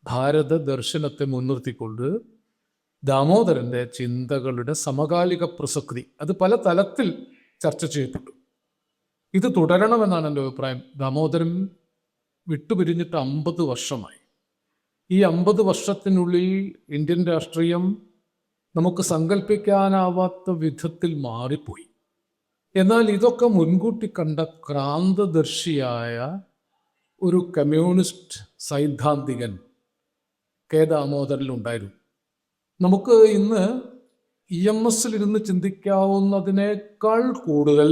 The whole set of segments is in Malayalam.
ഭാരത ദർശനത്തെ മുൻനിർത്തിക്കൊണ്ട് ദാമോദരൻ്റെ ചിന്തകളുടെ സമകാലിക പ്രസക്തി അത് പല തലത്തിൽ ചർച്ച ചെയ്യപ്പെട്ടു. ഇത് തുടരണമെന്നാണ് എൻ്റെ അഭിപ്രായം. ദാമോദരൻ വിട്ടുപിരിഞ്ഞിട്ട് 50 വർഷമായി. ഈ 50 വർഷത്തിനുള്ളിൽ ഇന്ത്യൻ രാഷ്ട്രീയം നമുക്ക് സങ്കല്പിക്കാനാവാത്ത വിധത്തിൽ മാറിപ്പോയി. എന്നാൽ ഇതൊക്കെ മുൻകൂട്ടി കണ്ട ക്രാന്തദർശിയായ ഒരു കമ്മ്യൂണിസ്റ്റ് സൈദ്ധാന്തികൻ കെ ദാമോദരനുണ്ടായിരുന്നു. നമുക്ക് ഇന്ന് EMS ഇരുന്ന് ചിന്തിക്കാവുന്നതിനേക്കാൾ കൂടുതൽ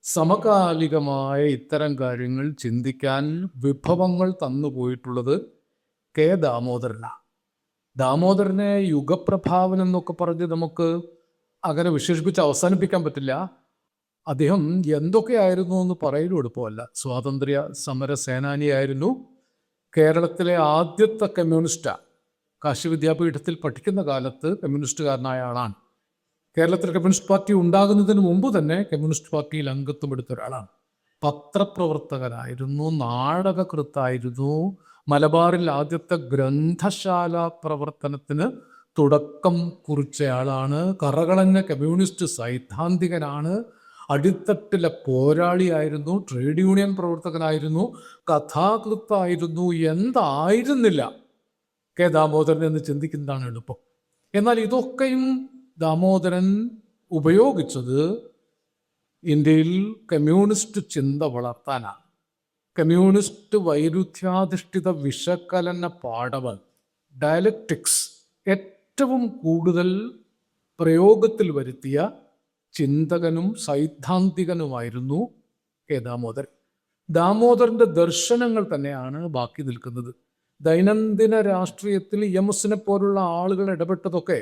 സമകാലികമായ ഇത്തരം കാര്യങ്ങൾ ചിന്തിക്കാൻ വിഭവങ്ങൾ തന്നുപോയിട്ടുള്ളത് കെ ദാമോദരനാണ്. ദാമോദരനെ യുഗപ്രഭാവൻ എന്നൊക്കെ പറഞ്ഞ് നമുക്ക് അങ്ങനെ വിശേഷിപ്പിച്ച് അവസാനിപ്പിക്കാൻ പറ്റില്ല. അദ്ദേഹം എന്തൊക്കെയായിരുന്നു എന്ന് പറയലും എളുപ്പമല്ല. സ്വാതന്ത്ര്യ സമര സേനാനിയായിരുന്നു. കേരളത്തിലെ ആദ്യത്തെ കമ്മ്യൂണിസ്റ്റാണ്. കാശി വിദ്യാപീഠത്തിൽ പഠിക്കുന്ന കാലത്ത് കമ്മ്യൂണിസ്റ്റുകാരനായ ആളാണ്. കേരളത്തിൽ കമ്മ്യൂണിസ്റ്റ് പാർട്ടി ഉണ്ടാകുന്നതിന് മുമ്പ് തന്നെ കമ്മ്യൂണിസ്റ്റ് പാർട്ടിയിൽ അംഗത്വം എടുത്ത ഒരാളാണ്. പത്രപ്രവർത്തകനായിരുന്നു, നാടകകൃത്തായിരുന്നു. മലബാറിൽ ആദ്യത്തെ ഗ്രന്ഥശാല പ്രവർത്തനത്തിന് തുടക്കം കുറിച്ചയാളാണ്. കറകളഞ്ഞ കമ്മ്യൂണിസ്റ്റ് സൈദ്ധാന്തികനാണ്. അടിത്തട്ടിലെ പോരാളിയായിരുന്നു, ട്രേഡ് യൂണിയൻ പ്രവർത്തകനായിരുന്നു, കഥാകൃത്തായിരുന്നു. എന്തായിരുന്നില്ല കെ ദാമോദരൻ എന്ന് ചിന്തിക്കുന്നതാണ് എളുപ്പം. എന്നാൽ ഇതൊക്കെയും ദാമോദരൻ ഉപയോഗിച്ചത് ഇന്ത്യയിൽ കമ്മ്യൂണിസ്റ്റ് ചിന്ത വളർത്താനാണ്. കമ്മ്യൂണിസ്റ്റ് വൈരുദ്ധ്യാധിഷ്ഠിത വിശകലന പാഠവൻ ഡയലക്റ്റിക്സ് ഏറ്റവും കൂടുതൽ പ്രയോഗത്തിൽ വരുത്തിയ ചിന്തകനും സൈദ്ധാന്തികനുമായിരുന്നു കെ ദാമോദരൻ. ദാമോദരൻ്റെ ദർശനങ്ങൾ തന്നെയാണ് ബാക്കി നിൽക്കുന്നത്. ദൈനംദിന രാഷ്ട്രീയത്തിൽ EMS പോലുള്ള ആളുകൾ ഇടപെട്ടതൊക്കെ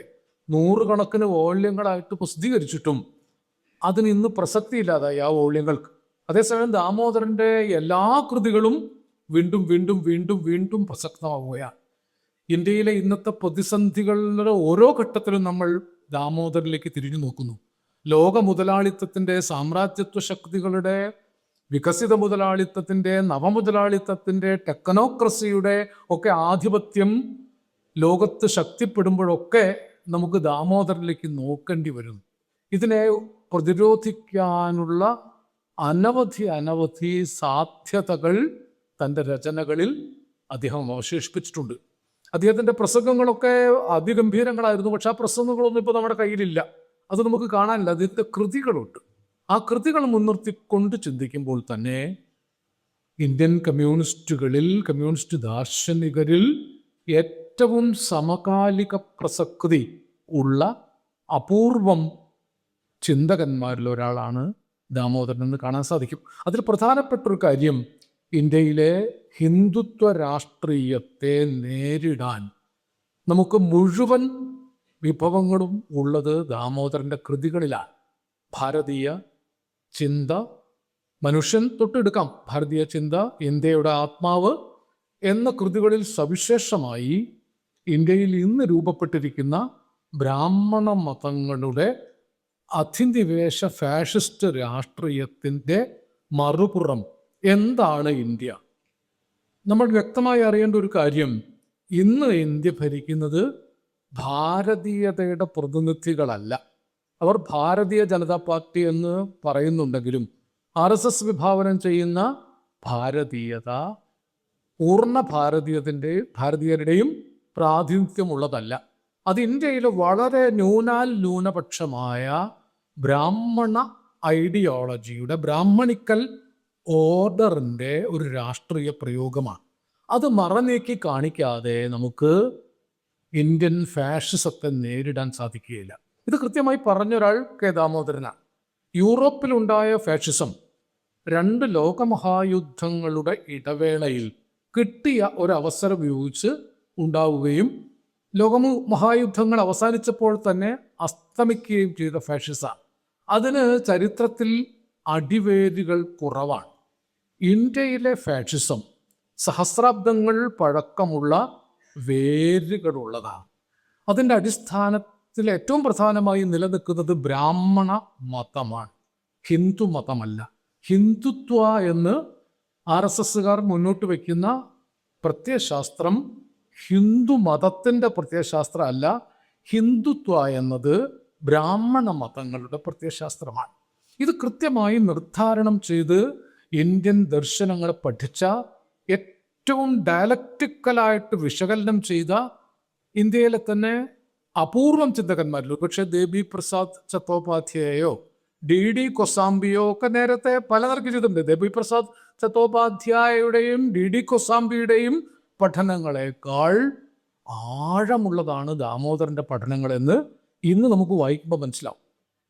100 കണക്കിന് വോള്യങ്ങളായിട്ട് പ്രസിദ്ധീകരിച്ചിട്ടും അതിന് ഇന്ന് പ്രസക്തിയില്ലാതായി ആ വോള്യങ്ങൾക്ക്. അതേസമയം ദാമോദരൻ്റെ എല്ലാ കൃതികളും വീണ്ടും വീണ്ടും വീണ്ടും വീണ്ടും പ്രസക്തമാവുകയാണ്. ഇന്ത്യയിലെ ഇന്നത്തെ പ്രതിസന്ധികളുടെ ഓരോ ഘട്ടത്തിലും നമ്മൾ ദാമോദരനിലേക്ക് തിരിഞ്ഞു നോക്കുന്നു. ലോക മുതലാളിത്തത്തിൻ്റെ, സാമ്രാജ്യത്വ ശക്തികളുടെ, വികസിത മുതലാളിത്തത്തിൻ്റെ, നവമുതലാളിത്തത്തിൻ്റെ, ടെക്നോക്രസിയുടെ ഒക്കെ ആധിപത്യം ലോകത്ത് ശക്തിപ്പെടുമ്പോഴൊക്കെ നമുക്ക് ദാമോദരനിലേക്ക് നോക്കേണ്ടി വരും. ഇതിനെ പ്രതിരോധിക്കാനുള്ള അനവധി സാധ്യതകൾ തൻ്റെ രചനകളിൽ അദ്ദേഹം അവശേഷിപ്പിച്ചിട്ടുണ്ട്. അദ്ദേഹത്തിൻ്റെ പ്രസംഗങ്ങളൊക്കെ അതിഗംഭീരങ്ങളായിരുന്നു. പക്ഷെ ആ പ്രസംഗങ്ങളൊന്നും ഇപ്പോൾ നമ്മുടെ കയ്യിലില്ല, അത് നമുക്ക് കാണാനില്ല. അദ്ദേഹത്തിൻ്റെ കൃതികളുണ്ട്. ആ കൃതികൾ മുൻനിർത്തിക്കൊണ്ട് ചിന്തിക്കുമ്പോൾ തന്നെ ഇന്ത്യൻ കമ്മ്യൂണിസ്റ്റുകളിൽ, കമ്മ്യൂണിസ്റ്റ് ദാർശനികരിൽ ഏറ്റവും സമകാലിക പ്രസക്തി ഉള്ള അപൂർവം ചിന്തകന്മാരിൽ ഒരാളാണ് ദാമോദരൻ എന്ന് കാണാൻ സാധിക്കും. അതിൽ പ്രധാനപ്പെട്ടൊരു കാര്യം, ഇന്ത്യയിലെ ഹിന്ദുത്വ രാഷ്ട്രീയത്തെ നേരിടാൻ നമുക്ക് മുഴുവൻ വിഭവങ്ങളും ഉള്ളത് ദാമോദരൻ്റെ കൃതികളിലാണ്. ഭാരതീയ ചിന്ത, മനുഷ്യൻ തൊട്ടെടുക്കാം, ഭാരതീയ ചിന്ത, ഇന്ത്യയുടെ ആത്മാവ് എന്ന കൃതികളിൽ സവിശേഷമായി ഇന്ത്യയിൽ ഇന്ന് രൂപപ്പെട്ടിരിക്കുന്ന ബ്രാഹ്മണ മതങ്ങളുടെ അധിനിവേശ ഫാഷിസ്റ്റ് രാഷ്ട്രീയത്തിൻ്റെ മറുപുറം എന്താണ് ഇന്ത്യ? നമ്മൾ വ്യക്തമായി അറിയേണ്ട ഒരു കാര്യം, ഇന്ന് ഇന്ത്യ ഭരിക്കുന്നത് ഭാരതീയതയുടെ പ്രതിനിധികളല്ല. അവർ ഭാരതീയ ജനതാ പാർട്ടി എന്ന് പറയുന്നുണ്ടെങ്കിലും RSS വിഭാവനം ചെയ്യുന്ന ഭാരതീയത പൂർണ്ണ ഭാരതീയരുടെയും പ്രാതിനിധ്യമുള്ളതല്ല. അത് ഇന്ത്യയിലെ വളരെ ന്യൂനപക്ഷമായ ബ്രാഹ്മണ ഐഡിയോളജിയുടെ, ബ്രാഹ്മണിക്കൽ ഓർഡറിൻ്റെ ഒരു രാഷ്ട്രീയ പ്രയോഗമാണ്. അത് മറനീക്കി കാണിക്കാതെ നമുക്ക് ഇന്ത്യൻ ഫാഷിസത്തെ നേരിടാൻ സാധിക്കുകയില്ല. ഇത് കൃത്യമായി പറഞ്ഞൊരാൾ കെ ദാമോദരനാണ്. യൂറോപ്പിലുണ്ടായ ഫാഷിസം 2 ലോകമഹായുദ്ധങ്ങളുടെ ഇടവേളയിൽ കിട്ടിയ ഒരവസരം ഉപയോഗിച്ച് ഉണ്ടാവുകയും ലോകമഹായുദ്ധങ്ങൾ അവസാനിച്ചപ്പോൾ തന്നെ അസ്തമിക്കുകയും ചെയ്ത ഫാഷിസം. അതിന് ചരിത്രത്തിൽ അടിവേരുകൾ കുറവാണ്. ഇന്ത്യയിലെ ഫാഷിസം സഹസ്രാബ്ദങ്ങൾ പഴക്കമുള്ള വേരുകളുള്ളതാണ്. അതിൻ്റെ അടിസ്ഥാനത്തിൽ ഏറ്റവും പ്രധാനമായി നിലനിൽക്കുന്നത് ബ്രാഹ്മണ മതമാണ്, ഹിന്ദു മതമല്ല. ഹിന്ദുത്വ എന്ന് RSSകാർ മുന്നോട്ട് വയ്ക്കുന്ന പ്രത്യയശാസ്ത്രം ഹിന്ദു മതത്തിൻ്റെ പ്രത്യയശാസ്ത്രം അല്ല. ഹിന്ദുത്വ എന്നത് ബ്രാഹ്മണ മതങ്ങളുടെ പ്രത്യയശാസ്ത്രമാണ്. ഇത് കൃത്യമായി നിർദ്ധാരണം ചെയ്ത് ഇന്ത്യൻ ദർശനങ്ങളെ പഠിച്ച, ഏറ്റവും ഡയലക്റ്റിക്കലായിട്ട് വിശകലനം ചെയ്ത ഇന്ത്യയിലെ തന്നെ അപൂർവം ചിന്തകന്മാരിൽ പക്ഷേ ദേബി പ്രസാദ് ചത്തോപാധ്യായോ DD കൊസാംബിയോ ഒക്കെ നേരത്തെ പലതരക്ക് ചെയ്തിട്ടുണ്ട്. ദേബി പ്രസാദ് ചത്തോപാധ്യായയുടെയും DD കൊസാംബിയുടെയും പഠനങ്ങളെക്കാൾ ആഴമുള്ളതാണ് ദാമോദരൻ്റെ പഠനങ്ങളെന്ന് ഇന്ന് നമുക്ക് വായിക്കുമ്പോൾ മനസ്സിലാവും.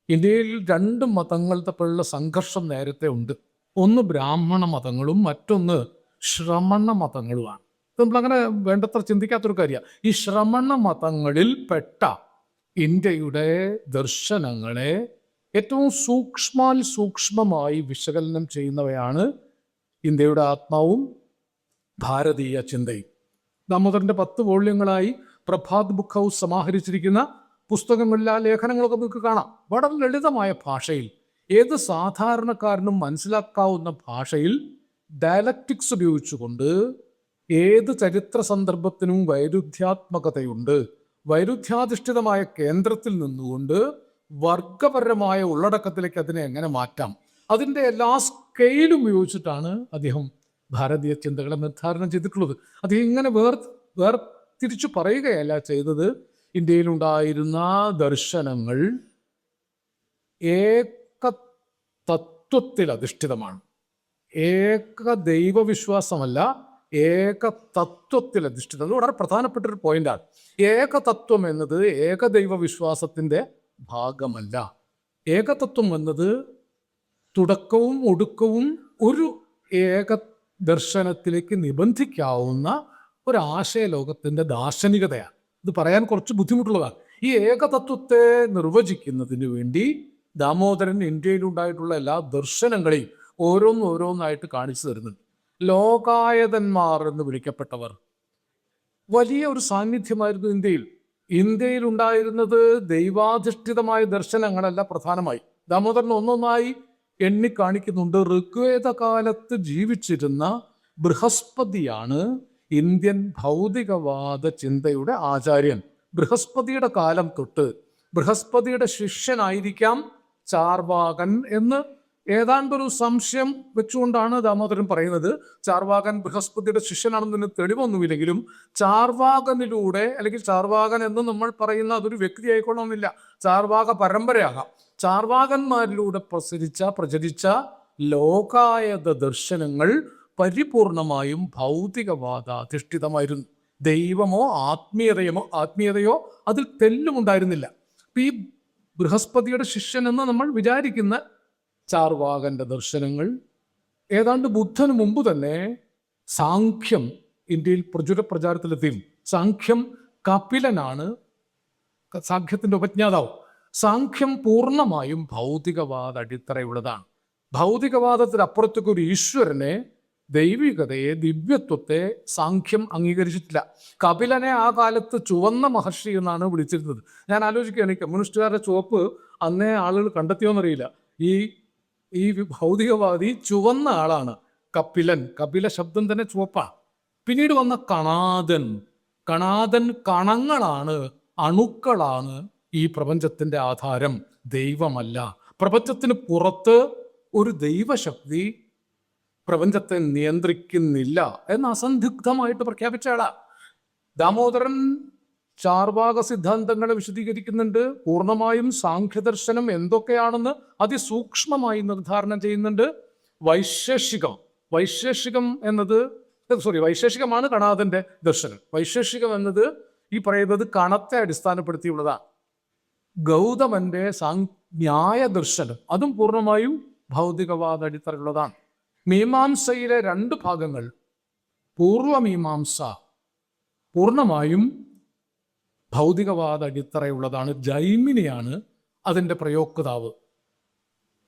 ഇന്ത്യയിൽ രണ്ട് മതങ്ങൾ തമ്മിലുള്ള സംഘർഷം നേരത്തെ ഉണ്ട്. ഒന്ന് ബ്രാഹ്മണ മതങ്ങളും മറ്റൊന്ന് ശ്രമണ മതങ്ങളുമാണ്. നമ്മളങ്ങനെ വേണ്ടത്ര ചിന്തിക്കാത്തൊരു കാര്യമാണ്. ഈ ശ്രമണ മതങ്ങളിൽ പെട്ട ഇന്ത്യയുടെ ദർശനങ്ങളെ ഏറ്റവും സൂക്ഷ്മമായി വിശകലനം ചെയ്യുന്നവയാണ് ഇന്ത്യയുടെ ആത്മാവും ഭാരതീയ ചിന്തയും. ദാമോദരൻ്റെ 10 വോള്യങ്ങളായി പ്രഭാത് ബുക്ക് ഹൗസ് സമാഹരിച്ചിരിക്കുന്ന പുസ്തകങ്ങളിൽ ആ ലേഖനങ്ങളൊക്കെ നിങ്ങൾക്ക് കാണാം. വളരെ ലളിതമായ ഭാഷയിൽ, ഏത് സാധാരണക്കാരനും മനസ്സിലാക്കാവുന്ന ഭാഷയിൽ ഡയലക്റ്റിക്സ് ഉപയോഗിച്ചുകൊണ്ട് ഏത് ചരിത്ര സന്ദർഭത്തിനും വൈരുദ്ധ്യാത്മകതയുണ്ട്, വൈരുദ്ധ്യാധിഷ്ഠിതമായ കേന്ദ്രത്തിൽ നിന്നുകൊണ്ട് വർഗപരമായ ഉള്ളടക്കത്തിലേക്ക് അതിനെ എങ്ങനെ മാറ്റാം, അതിൻ്റെ എല്ലാ സ്കെയിലും ഉപയോഗിച്ചിട്ടാണ് അദ്ദേഹം ഭാരതീയ ചിന്തകളെ നിർദ്ധാരണം ചെയ്തിട്ടുള്ളത്. അദ്ദേഹം ഇങ്ങനെ വേർതിരിച്ചു പറയുകയല്ല ചെയ്തത്. ഇന്ത്യയിലുണ്ടായിരുന്ന ദർശനങ്ങൾ ഏക തത്വത്തിൽ അധിഷ്ഠിതമാണ്. ഏക ദൈവവിശ്വാസമല്ല, ഏക തത്വത്തിൽ അധിഷ്ഠിതം. അത് വളരെ പ്രധാനപ്പെട്ടൊരു പോയിന്റാണ്. ഏകതത്വം എന്നത് ഏകദൈവ വിശ്വാസത്തിൻ്റെ ഭാഗമല്ല. ഏകതത്വം എന്നത് തുടക്കവും ഒടുക്കവും ഒരു ഏക ദർശനത്തിലേക്ക് നിബന്ധിക്കാവുന്ന ഒരു ആശയലോകത്തിൻ്റെ ദാർശനികതയാണ്. ഇത് പറയാൻ കുറച്ച് ബുദ്ധിമുട്ടുള്ളതാണ്. ഈ ഏകതത്വത്തെ നിർവചിക്കുന്നതിന് വേണ്ടി ദാമോദരൻ ഇന്ത്യയിലുണ്ടായിട്ടുള്ള എല്ലാ ദർശനങ്ങളെയും ഓരോന്നായിട്ട് കാണിച്ചു തരുന്നുണ്ട്. ലോകായതന്മാർ എന്ന് വിളിക്കപ്പെട്ടവർ വലിയ ഒരു സാന്നിധ്യമായിരുന്നു ഇന്ത്യയിൽ. ഇന്ത്യയിൽ ഉണ്ടായിരുന്നത് ദൈവാധിഷ്ഠിതമായ ദർശനങ്ങളല്ല പ്രധാനമായി. ദാമോദരൻ ഒന്നൊന്നായി എണ്ണിക്കാണിക്കുന്നുണ്ട്. ഋഗ്വേദ കാലത്ത് ജീവിച്ചിരുന്ന ബൃഹസ്പതിയാണ് ഇന്ത്യൻ ഭൗതികവാദ ചിന്തയുടെ ആചാര്യൻ. ബൃഹസ്പതിയുടെ കാലം തൊട്ട് ബൃഹസ്പതിയുടെ ശിഷ്യനായിരിക്കാം ചാർവാകൻ എന്ന് ഏതാണ്ടൊരു സംശയം വെച്ചുകൊണ്ടാണ് ദാമോദരൻ പറയുന്നത്. ചാർവാകൻ ബൃഹസ്പതിയുടെ ശിഷ്യനാണെന്നതിന് തെളിവൊന്നുമില്ലെങ്കിലും ചാർവാകനിലൂടെ, അല്ലെങ്കിൽ ചാർവാകൻ എന്ന് നമ്മൾ പറയുന്ന അതൊരു വ്യക്തി ആയിക്കൊള്ളണമെന്നില്ല, ചാർവാക പരമ്പരയാകാം, ചാർവാകന്മാരിലൂടെ പ്രചരിച്ച ലോകായത ദർശനങ്ങൾ പരിപൂർണമായും ഭൗതികവാദാധിഷ്ഠിതമായിരുന്നു. ദൈവമോ ആത്മീയതയോ അതിൽ തെല്ലുമുണ്ടായിരുന്നില്ല. ഈ ബൃഹസ്പതിയുടെ ശിഷ്യൻ എന്ന് നമ്മൾ വിചാരിക്കുന്ന ചാർവാകന്റെ ദർശനങ്ങൾ ഏതാണ്ട് ബുദ്ധന് മുമ്പ് തന്നെ സാഖ്യം ഇന്ത്യയിൽ പ്രചാരത്തിലെത്തിയും. സാഖ്യം കപിലനാണ് സാഖ്യത്തിൻ്റെ ഉപജ്ഞാതാവ്. സാഖ്യം പൂർണ്ണമായും ഭൗതികവാദ അടിത്തറയുള്ളതാണ്. ഭൗതികവാദത്തിനപ്പുറത്തേക്ക് ഒരു ഈശ്വരനെ, ദൈവികതയെ, ദിവ്യത്വത്തെ സാഖ്യം അംഗീകരിച്ചിട്ടില്ല. കപിലനെ ആ കാലത്ത് ചുവന്ന മഹർഷി എന്നാണ് വിളിച്ചിരുന്നത്. ഞാൻ ആലോചിക്കുകയാണ്, ഈ കമ്മ്യൂണിസ്റ്റുകാരുടെ ചുവപ്പ് അന്നേ ആളുകൾ കണ്ടെത്തിയോന്നറിയില്ല. ഈ ഭൗതികവാദി ചുവന്ന ആളാണ് കപിലൻ. കപില ശബ്ദം തന്നെ ചുവപ്പാണ്. പിന്നീട് വന്ന കണാദൻ കണങ്ങളാണ്, അണുക്കളാണ് ഈ പ്രപഞ്ചത്തിൻ്റെ ആധാരം, ദൈവമല്ല. പ്രപഞ്ചത്തിന് പുറത്ത് ഒരു ദൈവശക്തി പ്രപഞ്ചത്തെ നിയന്ത്രിക്കുന്നില്ല എന്ന് അസന്ദിഗ്ധമായിട്ട് പ്രഖ്യാപിച്ച ആളാ ദാമോദരൻ. ചാർവാക സിദ്ധാന്തങ്ങളെ വിശദീകരിക്കുന്നുണ്ട്. പൂർണ്ണമായും സാഖ്യദർശനം എന്തൊക്കെയാണെന്ന് അതിസൂക്ഷ്മമായി നിർദ്ധാരണം ചെയ്യുന്നുണ്ട്. വൈശേഷികമാണ് കണാദന്റെ ദർശനം. വൈശേഷികം എന്നത് ഈ പറയുന്നത് കണത്തെ അടിസ്ഥാനപ്പെടുത്തിയുള്ളതാണ്. ഗൗതമന്റെ ന്യായ ദർശനം അതും പൂർണ്ണമായും ഭൗതികവാദ അടിത്തറയുള്ളതാണ്. മീമാംസയിലെ 2 ഭാഗങ്ങൾ, പൂർവമീമാംസ പൂർണ്ണമായും ഭൗതികവാദ അടിത്തറയുള്ളതാണ്. ജൈമിനിയാണ് അതിൻ്റെ പ്രയോക്താവ്.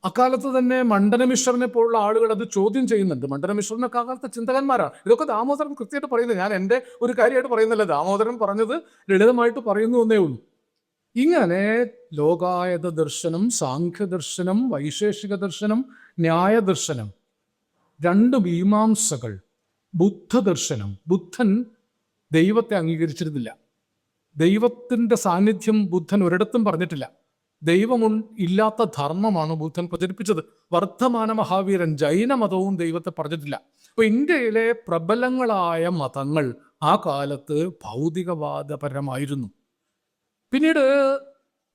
അക്കാലത്ത് തന്നെ മണ്ഡനമിശ്രനെ പോലുള്ള ആളുകൾ അത് ചോദ്യം ചെയ്യുന്നുണ്ട്. മണ്ഡനമിശ്രനൊക്കെ അക്കാലത്തെ ചിന്തകന്മാരാണ്. ഇതൊക്കെ ദാമോദരൻ കൃത്യമായിട്ട് പറയുന്നത്. ഞാൻ എൻ്റെ ഒരു കാര്യമായിട്ട് പറയുന്നില്ല, ദാമോദരൻ പറഞ്ഞത് ലളിതമായിട്ട് പറയുന്നു എന്നേ ഉള്ളൂ. ഇങ്ങനെ ലോകായത ദർശനം, സാഖ്യദർശനം, വൈശേഷിക ദർശനം, ന്യായദർശനം, 2 മീമാംസകൾ, ബുദ്ധദർശനം. ബുദ്ധൻ ദൈവത്തെ അംഗീകരിച്ചിരുന്നില്ല. ദൈവത്തിൻ്റെ സാന്നിധ്യം ബുദ്ധൻ ഒരിടത്തും പറഞ്ഞിട്ടില്ല. ദൈവം ഇല്ലാത്ത ധർമ്മമാണ് ബുദ്ധൻ പ്രചരിപ്പിച്ചത്. വർദ്ധമാന മഹാവീരൻ ജൈനമതവും ദൈവത്തെ പറഞ്ഞിട്ടില്ല. അപ്പോൾ ഇന്ത്യയിലെ പ്രബലങ്ങളായ മതങ്ങൾ ആ കാലത്ത് ഭൗതികവാദപരമായിരുന്നു. പിന്നീട്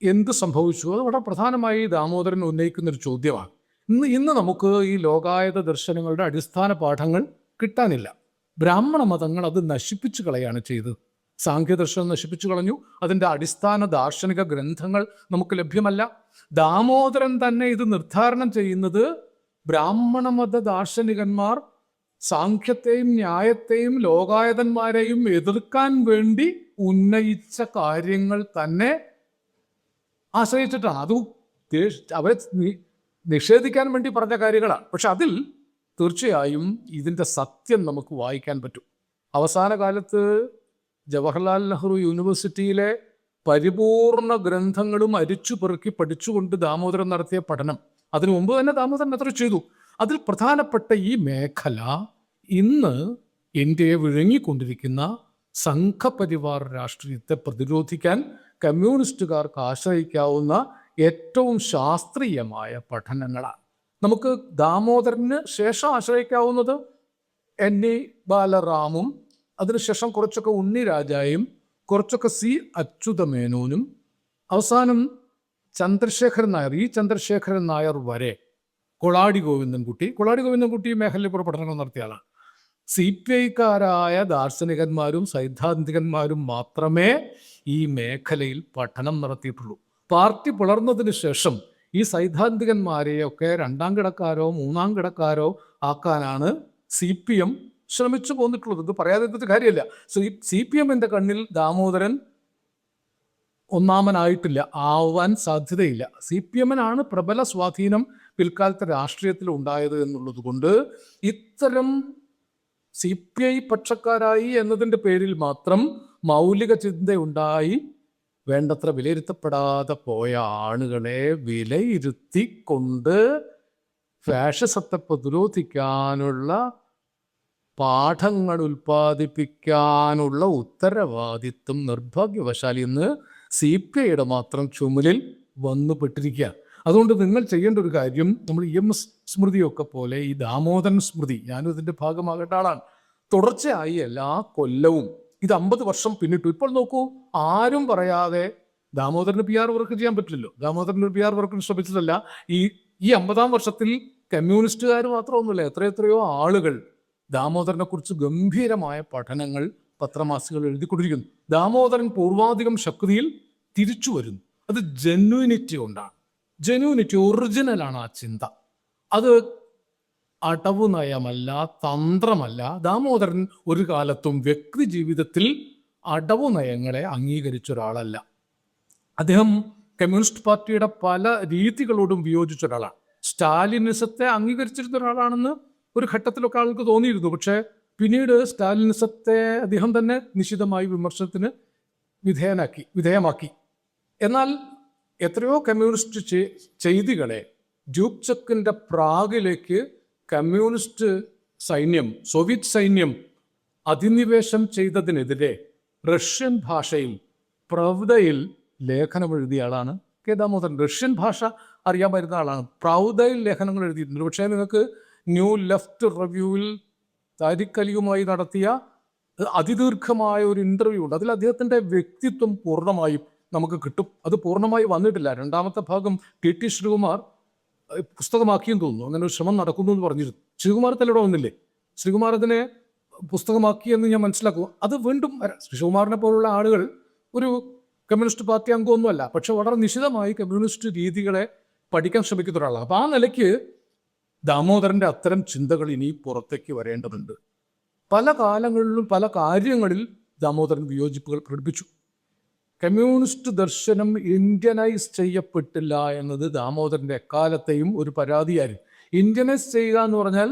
എന്ത് സംഭവിച്ചു? അത് വളരെ പ്രധാനമായി ദാമോദരൻ ഉന്നയിക്കുന്നൊരു ചോദ്യമാണ്. ഇന്ന് നമുക്ക് ഈ ലോകായത ദർശനങ്ങളുടെ അടിസ്ഥാന പാഠങ്ങൾ കിട്ടാനില്ല. ബ്രാഹ്മണ മതങ്ങൾ അത് നശിപ്പിച്ചു കളയാണ് ചെയ്തത്. സാഖ്യദർശനം നശിപ്പിച്ചു കളഞ്ഞു. അതിൻ്റെ അടിസ്ഥാന ദാർശനിക ഗ്രന്ഥങ്ങൾ നമുക്ക് ലഭ്യമല്ല. ദാമോദരൻ തന്നെ ഇത് നിർദ്ധാരണം ചെയ്യുന്നത് ബ്രാഹ്മണ മത ദാർശനികന്മാർ സാഖ്യത്തെയും ന്യായത്തെയും ലോകായതന്മാരെയും എതിർക്കാൻ വേണ്ടി ഉന്നയിച്ച കാര്യങ്ങൾ തന്നെ ആശ്രയിച്ചിട്ടാണ്. അത് അവരെ നിഷേധിക്കാൻ വേണ്ടി പറഞ്ഞ കാര്യങ്ങളാണ്. പക്ഷെ അതിൽ തീർച്ചയായും ഇതിൻ്റെ സത്യം നമുക്ക് വായിക്കാൻ പറ്റും. അവസാന കാലത്ത് ജവഹർലാൽ നെഹ്റു യൂണിവേഴ്സിറ്റിയിലെ പരിപൂർണ ഗ്രന്ഥങ്ങളും അരിച്ചു പെറുക്കി പഠിച്ചുകൊണ്ട് ദാമോദരൻ നടത്തിയ പഠനം, അതിനു മുമ്പ് തന്നെ ദാമോദരൻ എത്ര ചെയ്തു. അതിൽ പ്രധാനപ്പെട്ട ഈ മേഖല ഇന്ന് ഇന്ത്യയെ വിഴുങ്ങിക്കൊണ്ടിരിക്കുന്ന സംഘപരിവാർ രാഷ്ട്രീയത്തെ പ്രതിരോധിക്കാൻ കമ്മ്യൂണിസ്റ്റുകാർക്ക് ആശ്രയിക്കാവുന്ന ഏറ്റവും ശാസ്ത്രീയമായ പഠനങ്ങളാണ്. നമുക്ക് ദാമോദരന് ശേഷം ആശ്രയിക്കാവുന്നത് എൻ.ഇ. ബാലറാമും അതിനുശേഷം കുറച്ചൊക്കെ ഉണ്ണിരാജായും കുറച്ചൊക്കെ സി അച്യുതമേനോനും അവസാനം ചന്ദ്രശേഖരൻ നായർ, ഈ ചന്ദ്രശേഖരൻ നായർ വരെ കൊളാടി ഗോവിന്ദൻകുട്ടി മേഖലയിൽ കൂടെ പഠനങ്ങൾ നടത്തിയ ആളാണ്. CPI-ക്കാരായ ദാർശനികന്മാരും സൈദ്ധാന്തികന്മാരും മാത്രമേ ഈ മേഖലയിൽ പഠനം നടത്തിയിട്ടുള്ളൂ. പാർട്ടി പിളർന്നതിന് ശേഷം ഈ സൈദ്ധാന്തികന്മാരെയൊക്കെ രണ്ടാം കിടക്കാരോ മൂന്നാം കിടക്കാരോ ആക്കാനാണ് CPM ശ്രമിച്ചു പോന്നിട്ടുള്ളത്. ഇത് പറയാതിരുന്നിട്ട് കാര്യമില്ല. CPM-ന്റെ കണ്ണിൽ ദാമോദരൻ ഒന്നാമനായിട്ടില്ല, ആവാൻ സാധ്യതയില്ല. CPM-നാണ് പ്രബല സ്വാധീനം പിൽക്കാലത്തെ രാഷ്ട്രീയത്തിൽ ഉണ്ടായത് എന്നുള്ളത് കൊണ്ട് ഇത്തരം CPI പക്ഷക്കാരായി എന്നതിൻ്റെ പേരിൽ മാത്രം മൗലിക ചിന്തയുണ്ടായി വേണ്ടത്ര വിലയിരുത്തപ്പെടാതെ പോയ ആളുകളെ വിലയിരുത്തിക്കൊണ്ട് ഫാഷിസത്തെ പ്രതിരോധിക്കാനുള്ള പാഠങ്ങൾ ഉൽപ്പാദിപ്പിക്കാനുള്ള ഉത്തരവാദിത്വം നിർഭാഗ്യവശാൽ ഇന്ന് CPI-യുടെ മാത്രം ചുമലിൽ വന്നുപെട്ടിരിക്കുക. അതുകൊണ്ട് നിങ്ങൾ ചെയ്യേണ്ട ഒരു കാര്യം, നമ്മൾ EMS സ്മൃതിയൊക്കെ പോലെ ഈ ദാമോദരൻ സ്മൃതി, ഞാനും ഇതിൻ്റെ ഭാഗമാകേണ്ട ആളാണ്, തുടർച്ചയായി എല്ലാ കൊല്ലവും ഇത് 50 വർഷം പിന്നിട്ടു. ഇപ്പോൾ നോക്കൂ, ആരും പറയാതെ ദാമോദരന് PR വർക്ക് ചെയ്യാൻ പറ്റില്ലല്ലോ. ദാമോദരന് PR വർക്കിന് ശ്രമിച്ചതല്ല. ഈ 50-ാം വർഷത്തിൽ കമ്മ്യൂണിസ്റ്റുകാർ മാത്രമൊന്നുമില്ല, എത്രയോ ആളുകൾ ദാമോദരനെ കുറിച്ച് ഗംഭീരമായ പഠനങ്ങൾ പത്രമാസികൾ എഴുതിക്കൊണ്ടിരിക്കുന്നു. ദാമോദരൻ പൂർവാധികം ശക്തിയിൽ തിരിച്ചു വരുന്നു. അത് ജെന്യൂനിറ്റി കൊണ്ടാണ്. ജെന്യൂനിറ്റി, ഒറിജിനലാണ് ആ ചിന്ത. അത് അടവു നയമല്ല, തന്ത്രമല്ല. ദാമോദരൻ ഒരു കാലത്തും വ്യക്തി ജീവിതത്തിൽ അടവു നയങ്ങളെ അംഗീകരിച്ച ഒരാളല്ല. അദ്ദേഹം കമ്മ്യൂണിസ്റ്റ് പാർട്ടിയുടെ പല രീതികളോടും വിയോജിച്ച ഒരാളാണ്. സ്റ്റാലിനിസത്തെ അംഗീകരിച്ചിരുന്ന ഒരാളാണെന്ന് ഒരു ഘട്ടത്തിലൊക്കെ ആൾക്ക് തോന്നിയിരുന്നു. പക്ഷേ പിന്നീട് സ്റ്റാലിനിസത്തെ അദ്ദേഹം തന്നെ നിശിതമായി വിമർശനത്തിന് വിധേയമാക്കി. എന്നാൽ എത്രയോ കമ്മ്യൂണിസ്റ്റ് ചെയ്തികളെ ഡ്യൂക്ചക്കിൻ്റെ പ്രാഗിലേക്ക് കമ്മ്യൂണിസ്റ്റ് സൈന്യം, സോവിയറ്റ് സൈന്യം അധിനിവേശം ചെയ്തതിനെതിരെ റഷ്യൻ ഭാഷയിൽ പ്രൗദയിൽ ലേഖനമെഴുതിയ ആളാണ് കെ ദാമോദരൻ. റഷ്യൻ ഭാഷ അറിയാൻ പറ്റുന്ന ആളാണ്. പ്രൗദയിൽ ലേഖനങ്ങൾ എഴുതിയിട്ടുണ്ട്. പക്ഷേ നിങ്ങൾക്ക് ന്യൂ ലെഫ്റ്റ് റിവ്യൂവിൽ താരിഖ് അലിയുമായി നടത്തിയ അതിദീർഘമായ ഒരു ഇൻ്റർവ്യൂ ഉണ്ട്. അതിൽ അദ്ദേഹത്തിൻ്റെ വ്യക്തിത്വം പൂർണ്ണമായും നമുക്ക് കിട്ടും. അത് പൂർണ്ണമായി വന്നിട്ടില്ല. രണ്ടാമത്തെ ഭാഗം TT ശ്രീകുമാർ പുസ്തകമാക്കിയെന്ന് തോന്നുന്നു. അങ്ങനെ ഒരു ശ്രമം നടക്കുന്നു എന്ന് പറഞ്ഞിരുന്നു. ശ്രീകുമാർ തലയുടെ വന്നില്ലേ? ശ്രീകുമാർ അതിനെ പുസ്തകമാക്കിയെന്ന് ഞാൻ മനസ്സിലാക്കും. അത് വീണ്ടും ശ്രീകുമാറിനെ പോലുള്ള ആളുകൾ ഒരു കമ്മ്യൂണിസ്റ്റ് പാർട്ടി അംഗമൊന്നുമല്ല, പക്ഷെ വളരെ നിശിതമായി കമ്മ്യൂണിസ്റ്റ് രീതികളെ പഠിക്കാൻ ശ്രമിക്കുന്ന ഒരാളാണ്. അപ്പോൾ ആ നിലയ്ക്ക് ദാമോദരൻ്റെ അത്തരം ചിന്തകൾ ഇനി പുറത്തേക്ക് വരേണ്ടതുണ്ട്. പല കാലങ്ങളിലും പല കാര്യങ്ങളിൽ ദാമോദരൻ വിയോജിപ്പുകൾ പ്രകടിപ്പിച്ചു. കമ്മ്യൂണിസ്റ്റ് ദർശനം ഇന്ത്യനൈസ് ചെയ്യപ്പെട്ടില്ല എന്നത് ദാമോദരൻ്റെ എക്കാലത്തെയും ഒരു പരാതിയായിരുന്നു. ഇന്ത്യനൈസ് ചെയ്യുക എന്ന് പറഞ്ഞാൽ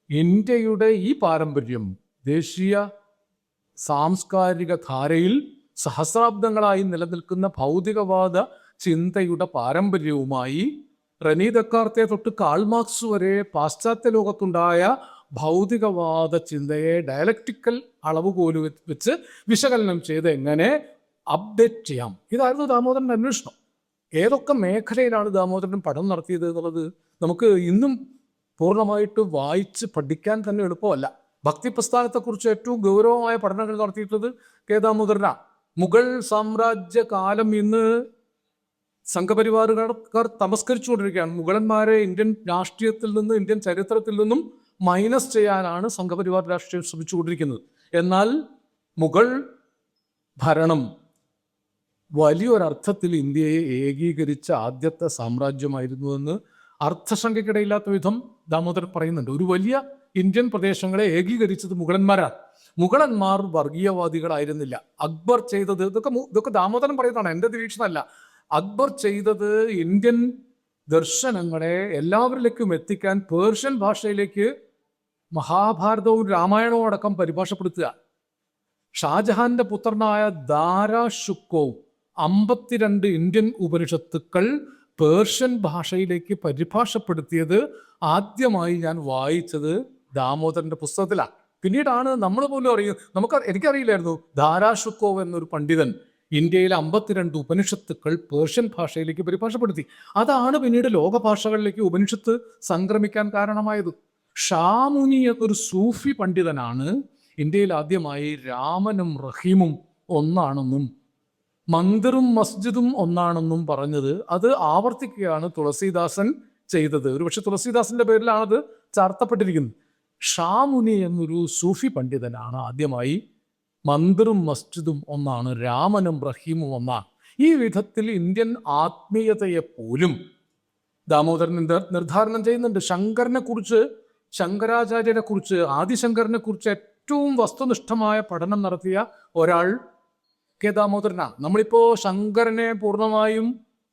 ഇന്ത്യയുടെ ഈ പാരമ്പര്യം, ദേശീയ സാംസ്കാരിക ധാരയിൽ സഹസ്രാബ്ദങ്ങളായി നിലനിൽക്കുന്ന ഭൗതികവാദ ചിന്തയുടെ പാരമ്പര്യവുമായി റെനി ദക്കാർത്തെ തൊട്ട് കാൾ മാർക്സ് വരെ പാശ്ചാത്യ ലോകത്തുണ്ടായ ഭൗതികവാദ ചിന്തയെ ഡയലക്റ്റിക്കൽ അളവുകോല് വെച്ച് വിശകലനം ചെയ്ത് എങ്ങനെ അപ്ഡേറ്റ് ചെയ്യാം. ഇതായിരുന്നു ദാമോദരൻ്റെ അന്വേഷണം. ഏതൊക്കെ മേഖലയിലാണ് ദാമോദരൻ പഠനം നടത്തിയത് എന്നുള്ളത് നമുക്ക് ഇന്നും പൂർണ്ണമായിട്ട് വായിച്ച് പഠിക്കാൻ തന്നെ എളുപ്പമല്ല. ഭക്തി പ്രസ്ഥാനത്തെക്കുറിച്ച് ഏറ്റവും ഗൗരവമായ പഠനങ്ങൾ നടത്തിയിട്ടുള്ളത് കെ ദാമോദരനാണ്. മുഗൾ സാമ്രാജ്യ കാലം ഇന്ന് സംഘപരിവാറുകാർ തമസ്കരിച്ചുകൊണ്ടിരിക്കുകയാണ്. മുഗളന്മാരെ ഇന്ത്യൻ രാഷ്ട്രീയത്തിൽ നിന്ന്, ഇന്ത്യൻ ചരിത്രത്തിൽ നിന്നും മൈനസ് ചെയ്യാനാണ് സംഘപരിവാർ രാഷ്ട്രീയം ശ്രമിച്ചുകൊണ്ടിരിക്കുന്നത്. എന്നാൽ മുഗൾ ഭരണം വലിയൊരർത്ഥത്തിൽ ഇന്ത്യയെ ഏകീകരിച്ച ആദ്യത്തെ സാമ്രാജ്യമായിരുന്നുവെന്ന് അർത്ഥശങ്കയ്ക്കിടയില്ലാത്ത വിധം ദാമോദരൻ പറയുന്നുണ്ട്. ഒരു വലിയ ഇന്ത്യൻ പ്രദേശങ്ങളെ ഏകീകരിച്ചത് മുഗളന്മാരാണ്. മുഗളന്മാർ വർഗീയവാദികളായിരുന്നില്ല. അക്ബർ ചെയ്തത്, ഇതൊക്കെ ദാമോദരൻ പറയുന്നതാണ്, എൻ്റെ നിരീക്ഷണമല്ല. അക്ബർ ചെയ്തത് ഇന്ത്യൻ ദർശനങ്ങളെ എല്ലാവരിലേക്കും എത്തിക്കാൻ പേർഷ്യൻ ഭാഷയിലേക്ക് മഹാഭാരതവും രാമായണവും അടക്കം പരിഭാഷപ്പെടുത്തുക. ഷാജഹാന്റെ പുത്രനായ ദാരാ ഷുക്കോവ് 52 ഇന്ത്യൻ ഉപനിഷത്തുക്കൾ പേർഷ്യൻ ഭാഷയിലേക്ക് പരിഭാഷപ്പെടുത്തിയത് ആദ്യമായി ഞാൻ വായിച്ചത് ദാമോദരന്റെ പുസ്തകത്തിലാണ്. പിന്നീടാണ് നമ്മൾ പോലും അറിയുന്നത്. എനിക്കറിയില്ലായിരുന്നു ദാരാ ഷുക്കോവ് എന്നൊരു പണ്ഡിതൻ ഇന്ത്യയിലെ 52 ഉപനിഷത്തുക്കൾ പേർഷ്യൻ ഭാഷയിലേക്ക് പരിഭാഷപ്പെടുത്തി. അതാണ് പിന്നീട് ലോകഭാഷകളിലേക്ക് ഉപനിഷത്ത് സംക്രമിക്കാൻ കാരണമായത്. ഷാമുനി എന്നൊരു സൂഫി പണ്ഡിതനാണ് ഇന്ത്യയിൽ ആദ്യമായി രാമനും റഹീമും ഒന്നാണെന്നും മന്ദിറും മസ്ജിദും ഒന്നാണെന്നും പറഞ്ഞത്. അത് ആവർത്തിക്കുകയാണ് തുളസീദാസൻ ചെയ്തത്. ഒരുപക്ഷെ തുളസീദാസന്റെ പേരിലാണത് ചാർത്തപ്പെട്ടിരിക്കുന്നത്. ഷാമുനി എന്നൊരു സൂഫി പണ്ഡിതനാണ് ആദ്യമായി മന്ദിറും മസ്ജിദും ഒന്നാണ്, രാമനും റഹീമും ഒന്നാണ്. ഈ വിധത്തിൽ ഇന്ത്യൻ ആത്മീയതയെ പോലും ദാമോദരൻ നിർദ്ധാരണം ചെയ്യുന്നുണ്ട്. ശങ്കരാചാര്യരെ കുറിച്ച്, ആദിശങ്കരനെ കുറിച്ച് ഏറ്റവും വസ്തുനിഷ്ഠമായ പഠനം നടത്തിയ ഒരാൾ കെ ദാമോദരനാണ്. നമ്മളിപ്പോൾ ശങ്കരനെ പൂർണ്ണമായും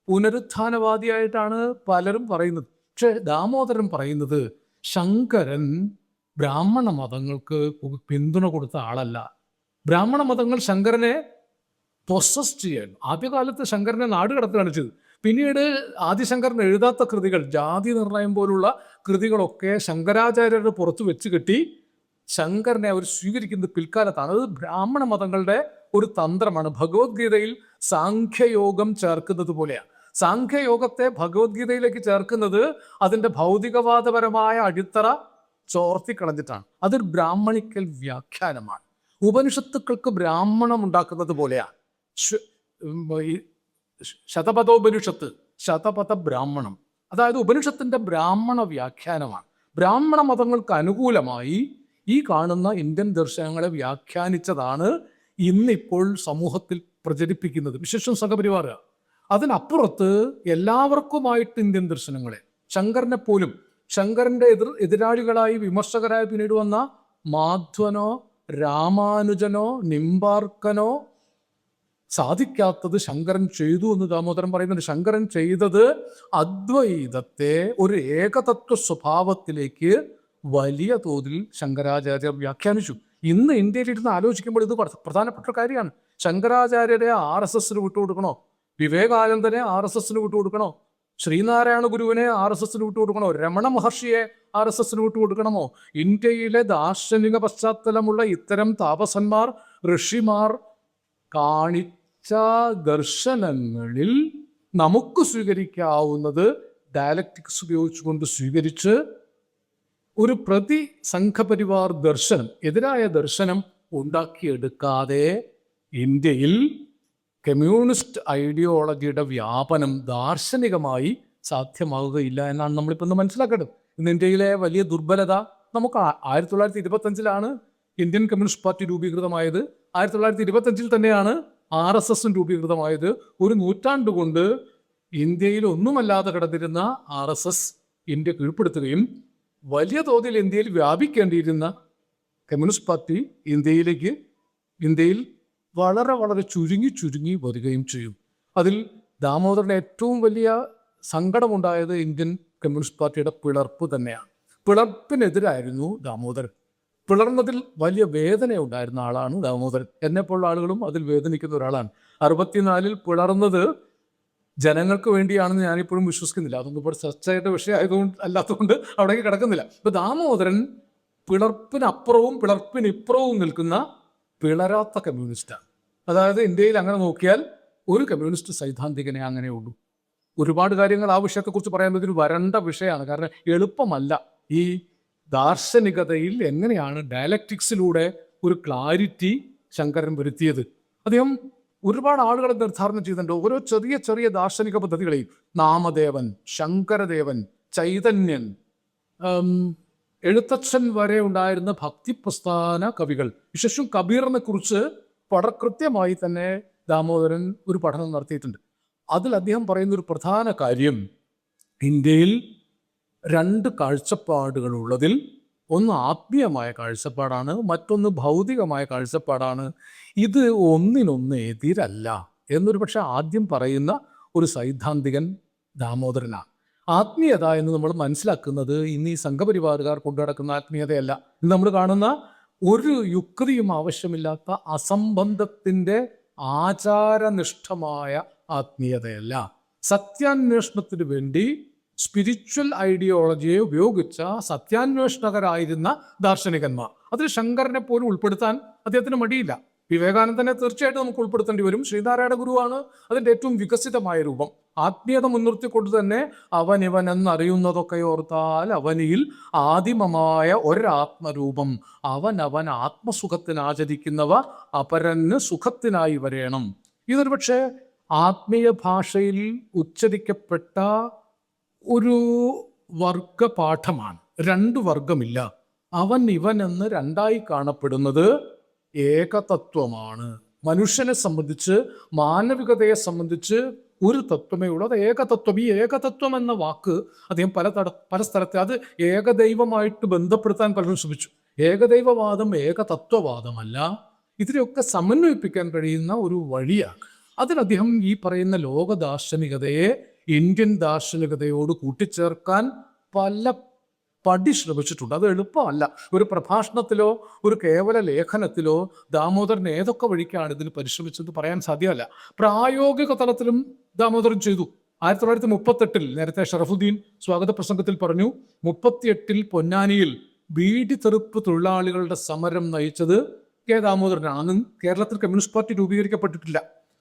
പുനരുത്ഥാനവാദിയായിട്ടാണ് പലരും പറയുന്നത്. പക്ഷെ ദാമോദരൻ പറയുന്നത് ശങ്കരൻ ബ്രാഹ്മണ മതങ്ങൾക്ക് പിന്തുണ കൊടുത്ത ആളല്ല. ബ്രാഹ്മണ മതങ്ങൾ ശങ്കരനെ പൊസസ് ചെയ്യാൻ ആദ്യകാലത്ത് ശങ്കരനെ നാട് കടത്തുകയാണ് ചെയ്തത്. പിന്നീട് ആദിശങ്കരൻ എഴുതാത്ത കൃതികൾ, ജാതി നിർണയം പോലുള്ള കൃതികളൊക്കെ ശങ്കരാചാര്യരുടെ പുറത്ത് വെച്ച് കെട്ടി ശങ്കരനെ അവർ സ്വീകരിക്കുന്നത് പിൽക്കാലത്താണ്. അത് ബ്രാഹ്മണ മതങ്ങളുടെ ഒരു തന്ത്രമാണ്. ഭഗവത്ഗീതയിൽ സാഖ്യയോഗം ചേർക്കുന്നത് പോലെയാണ്. സാഖ്യയോഗത്തെ ഭഗവത്ഗീതയിലേക്ക് ചേർക്കുന്നത് അതിൻ്റെ ഭൗതികവാദപരമായ അടിത്തറ ചോർത്തിക്കളഞ്ഞിട്ടാണ്. അതൊരു ബ്രാഹ്മണിക്കൽ വ്യാഖ്യാനമാണ്. ഉപനിഷത്തുക്കൾക്ക് ബ്രാഹ്മണം ഉണ്ടാക്കുന്നത് പോലെയാണ്. ശതപഥോപനിഷത്ത്, ശതപഥ ബ്രാഹ്മണം, അതായത് ഉപനിഷത്തിന്റെ ബ്രാഹ്മണ വ്യാഖ്യാനമാണ്. ബ്രാഹ്മണ മതങ്ങൾക്ക് അനുകൂലമായി ഈ കാണുന്ന ഇന്ത്യൻ ദർശനങ്ങളെ വ്യാഖ്യാനിച്ചതാണ് ഇന്നിപ്പോൾ സമൂഹത്തിൽ പ്രചരിപ്പിക്കുന്നത്, വിശേഷം സംഘപരിവാർ. അതിനപ്പുറത്ത് എല്ലാവർക്കുമായിട്ട് ഇന്ത്യൻ ദർശനങ്ങളെ, ശങ്കരനെ പോലും, ശങ്കരന്റെ എതിരാളികളായി വിമർശകരായി പിന്നീട് വന്ന മാധ്വനോ രാമാനുജനോ നിംബാർക്കനോ സാധിക്കാത്തത് ശങ്കരൻ ചെയ്തു എന്ന് ദാമോദരൻ പറയുന്നുണ്ട്. ശങ്കരൻ ചെയ്തത് അദ്വൈതത്തെ ഒരു ഏകതത്വ സ്വഭാവത്തിലേക്ക് വലിയ തോതിൽ ശങ്കരാചാര്യർ വ്യാഖ്യാനിച്ചു. ഇന്ന് ഇന്ത്യയിലിരുന്ന് ആലോചിക്കുമ്പോൾ ഇത് പ്രധാനപ്പെട്ട കാര്യമാണ്. ശങ്കരാചാര്യരെ RSS വിട്ടുകൊടുക്കണോ? വിവേകാനന്ദനെ RSS വിട്ടുകൊടുക്കണോ? ശ്രീനാരായണ ഗുരുവിനെ RSS വിട്ടുകൊടുക്കണോ? രമണ മഹർഷിയെ RSS വിട്ടുകൊടുക്കണമോ? ഇന്ത്യയിലെ ദാർശനിക പശ്ചാത്തലമുള്ള ഇത്തരം താപസന്മാർ, ഋഷിമാർ കാണിച്ച ദർശനങ്ങളിൽ നമുക്ക് സ്വീകരിക്കാവുന്നത് ഡയലക്റ്റിക്സ് ഉപയോഗിച്ചുകൊണ്ട് സ്വീകരിച്ച് ഒരു പ്രതി സംഘപരിവാർ ദർശനം, എതിരായ ദർശനം ഉണ്ടാക്കിയെടുക്കാതെ ഇന്ത്യയിൽ കമ്മ്യൂണിസ്റ്റ് ഐഡിയോളജിയുടെ വ്യാപനം ദാർശനികമായി സാധ്യമാവുകയില്ല എന്നാണ് നമ്മളിപ്പോൾ ഇന്ന് മനസ്സിലാക്കേണ്ടത്. ഇന്ന് ഇന്ത്യയിലെ വലിയ ദുർബലത നമുക്ക് 1925 ഇന്ത്യൻ കമ്മ്യൂണിസ്റ്റ് പാർട്ടി രൂപീകൃതമായത്. 1925 തന്നെയാണ് RSS രൂപീകൃതമായത്. ഒരു നൂറ്റാണ്ട് കൊണ്ട് ഇന്ത്യയിൽ ഒന്നുമല്ലാതെ കിടന്നിരുന്ന RSS ഇന്ത്യ കീഴ്പ്പെടുത്തുകയും വലിയ തോതിൽ ഇന്ത്യയിൽ വ്യാപിക്കേണ്ടിയിരുന്ന കമ്മ്യൂണിസ്റ്റ് പാർട്ടി ഇന്ത്യയിൽ വളരെ വളരെ ചുരുങ്ങി വരികയും ചെയ്യും. അതിൽ ദാമോദരന് ഏറ്റവും വലിയ സങ്കടമുണ്ടായത് ഇന്ത്യൻ കമ്മ്യൂണിസ്റ്റ് പാർട്ടിയുടെ പിളർപ്പ് തന്നെയാണ്. പിളർപ്പിനെതിരായിരുന്നു ദാമോദരൻ. പിളർന്നതിൽ വലിയ വേദന ഉണ്ടായിരുന്ന ആളാണ് ദാമോദരൻ. എന്നെപ്പോലുള്ള ആളുകളും അതിൽ വേദനിക്കുന്ന ഒരാളാണ്. 64 പിളർന്നത് ജനങ്ങൾക്ക് വേണ്ടിയാണെന്ന് ഞാനിപ്പോഴും വിശ്വസിക്കുന്നില്ല. അതൊന്നും ഇപ്പോൾ ചർച്ചയുടെ വിഷയം ആയതുകൊണ്ട് അല്ലാത്തതുകൊണ്ട് അവിടേക്ക് കിടക്കുന്നില്ല. ഇപ്പൊ ദാമോദരൻ പിളർപ്പിനപ്പുറവും പിളർപ്പിനിപ്പുറവും നിൽക്കുന്ന പിളരാത്ത കമ്മ്യൂണിസ്റ്റാണ്. അതായത് ഇന്ത്യയിൽ അങ്ങനെ നോക്കിയാൽ ഒരു കമ്മ്യൂണിസ്റ്റ് സൈദ്ധാന്തികനെ അങ്ങനെ ഉള്ളൂ. ഒരുപാട് കാര്യങ്ങൾ ആ വിഷയത്തെക്കുറിച്ച് പറയാൻ ഇതൊരു വരണ്ട വിഷയമാണ്. കാരണം എളുപ്പമല്ല ഈ ദാർശനികതയിൽ എങ്ങനെയാണ് ഡയലക്റ്റിക്സിലൂടെ ഒരു ക്ലാരിറ്റി ശങ്കരൻ വരുത്തിയത്. അദ്ദേഹം ഒരുപാട് ആളുകളെ നിർദ്ധാരണം ചെയ്തിട്ടുണ്ട്. ഓരോ ചെറിയ ചെറിയ ദാർശനിക പദ്ധതികളെയും നാമദേവൻ, ശങ്കരദേവൻ, ചൈതന്യൻ, എഴുത്തച്ഛൻ വരെ ഉണ്ടായിരുന്ന ഭക്തിപ്രസ്ഥാന കവികൾ, വിശേഷം കബീറിനെ കുറിച്ച് വളരെ കൃത്യമായി തന്നെ ദാമോദരൻ ഒരു പഠനം നടത്തിയിട്ടുണ്ട്. അതിൽ അദ്ദേഹം പറയുന്ന ഒരു പ്രധാന കാര്യം, ഇന്ത്യയിൽ രണ്ട് കാഴ്ചപ്പാടുകളുള്ളതിൽ ഒന്ന് ആത്മീയമായ കാഴ്ചപ്പാടാണ്, മറ്റൊന്ന് ഭൗതികമായ കാഴ്ചപ്പാടാണ്. ഇത് ഒന്നിനൊന്ന് എതിരല്ല എന്നൊരു പക്ഷെ ആദ്യം പറയുന്ന ഒരു സൈദ്ധാന്തികൻ ദാമോദരനാണ്. ആത്മീയത എന്ന് നമ്മൾ മനസ്സിലാക്കുന്നത് ഇന്ന് ഈ സംഘപരിവാറുകാർ കൊണ്ടുനടക്കുന്ന ആത്മീയതയല്ല. ഇന്ന് നമ്മൾ കാണുന്ന ഒരു യുക്തിയും ആവശ്യമില്ലാത്ത അസംബന്ധത്തിൻ്റെ ആചാരനിഷ്ഠമായ ആത്മീയതയല്ല. സത്യാന്വേഷണത്തിന് വേണ്ടി സ്പിരിച്വൽ ഐഡിയോളജിയെ ഉപയോഗിച്ച സത്യാന്വേഷണകരായിരുന്ന ദാർശനികന്മാർ, അതിൽ ശങ്കരനെ പോലും ഉൾപ്പെടുത്താൻ അദ്ദേഹത്തിന് മടിയില്ല. വിവേകാനന്ദനെ തീർച്ചയായിട്ടും നമുക്ക് ഉൾപ്പെടുത്തേണ്ടി വരും. ശ്രീനാരായണ ഗുരുവാണ് അതിൻ്റെ ഏറ്റവും വികസിതമായ രൂപം. ആത്മീയത മുൻനിർത്തിക്കൊണ്ട് തന്നെ അവൻ ഇവൻ എന്നറിയുന്നതൊക്കെ ഓർത്താൽ അവനിൽ ആദിമമായ ഒരാത്മരൂപം, അവൻ ആത്മസുഖത്തിനാചരിക്കുന്നവ അപരന് സുഖത്തിനായി വരേണം. ഇതൊരു പക്ഷേ ആത്മീയ ഭാഷയിൽ ഉച്ചരിക്കപ്പെട്ട ഒരു വർഗപാഠമാണ്. രണ്ട് വർഗമില്ല. അവൻ ഇവൻ എന്ന് രണ്ടായി കാണപ്പെടുന്നത് ഏകതത്വമാണ്. മനുഷ്യനെ സംബന്ധിച്ച്, മാനവികതയെ സംബന്ധിച്ച് ഒരു തത്വമേ ഉള്ളൂ, അത് ഏകതത്വം. ഈ ഏകതത്വം എന്ന വാക്ക് അദ്ദേഹം പല സ്ഥലത്ത് അത് ഏകദൈവമായിട്ട് ബന്ധപ്പെടുത്താൻ പലരും ശ്രമിച്ചു. ഏകദൈവവാദം ഏകതത്വവാദമല്ല, ഇതിനെയൊക്കെ സമന്വയിപ്പിക്കാൻ കഴിയുന്ന ഒരു വഴിയാണ്. അതിൽ അദ്ദേഹം ഈ പറയുന്ന ലോക ദാർശനികതയെ ഇന്ത്യൻ ദാർശനികതയോട് കൂട്ടിച്ചേർക്കാൻ പല പടി ശ്രമിച്ചിട്ടുണ്ട്. അത് എളുപ്പമല്ല. ഒരു പ്രഭാഷണത്തിലോ ഒരു കേവല ലേഖനത്തിലോ ദാമോദരൻ ഏതൊക്കെ വഴിക്കാണ് ഇതിന് പരിശ്രമിച്ചത് പറയാൻ സാധ്യമല്ല. പ്രായോഗിക തലത്തിലും ദാമോദരൻ ചെയ്തു. 1938 നേരത്തെ ഷറഫുദ്ദീൻ സ്വാഗത പ്രസംഗത്തിൽ പറഞ്ഞു, 38 പൊന്നാനിയിൽ ബീഡി തെറുപ്പ് തൊഴിലാളികളുടെ സമരം നയിച്ചത് കെ ദാമോദരനാണ്. കേരളത്തിൽ കമ്മ്യൂണിസ്റ്റ് പാർട്ടി രൂപീകരിക്കപ്പെട്ടിട്ടില്ല.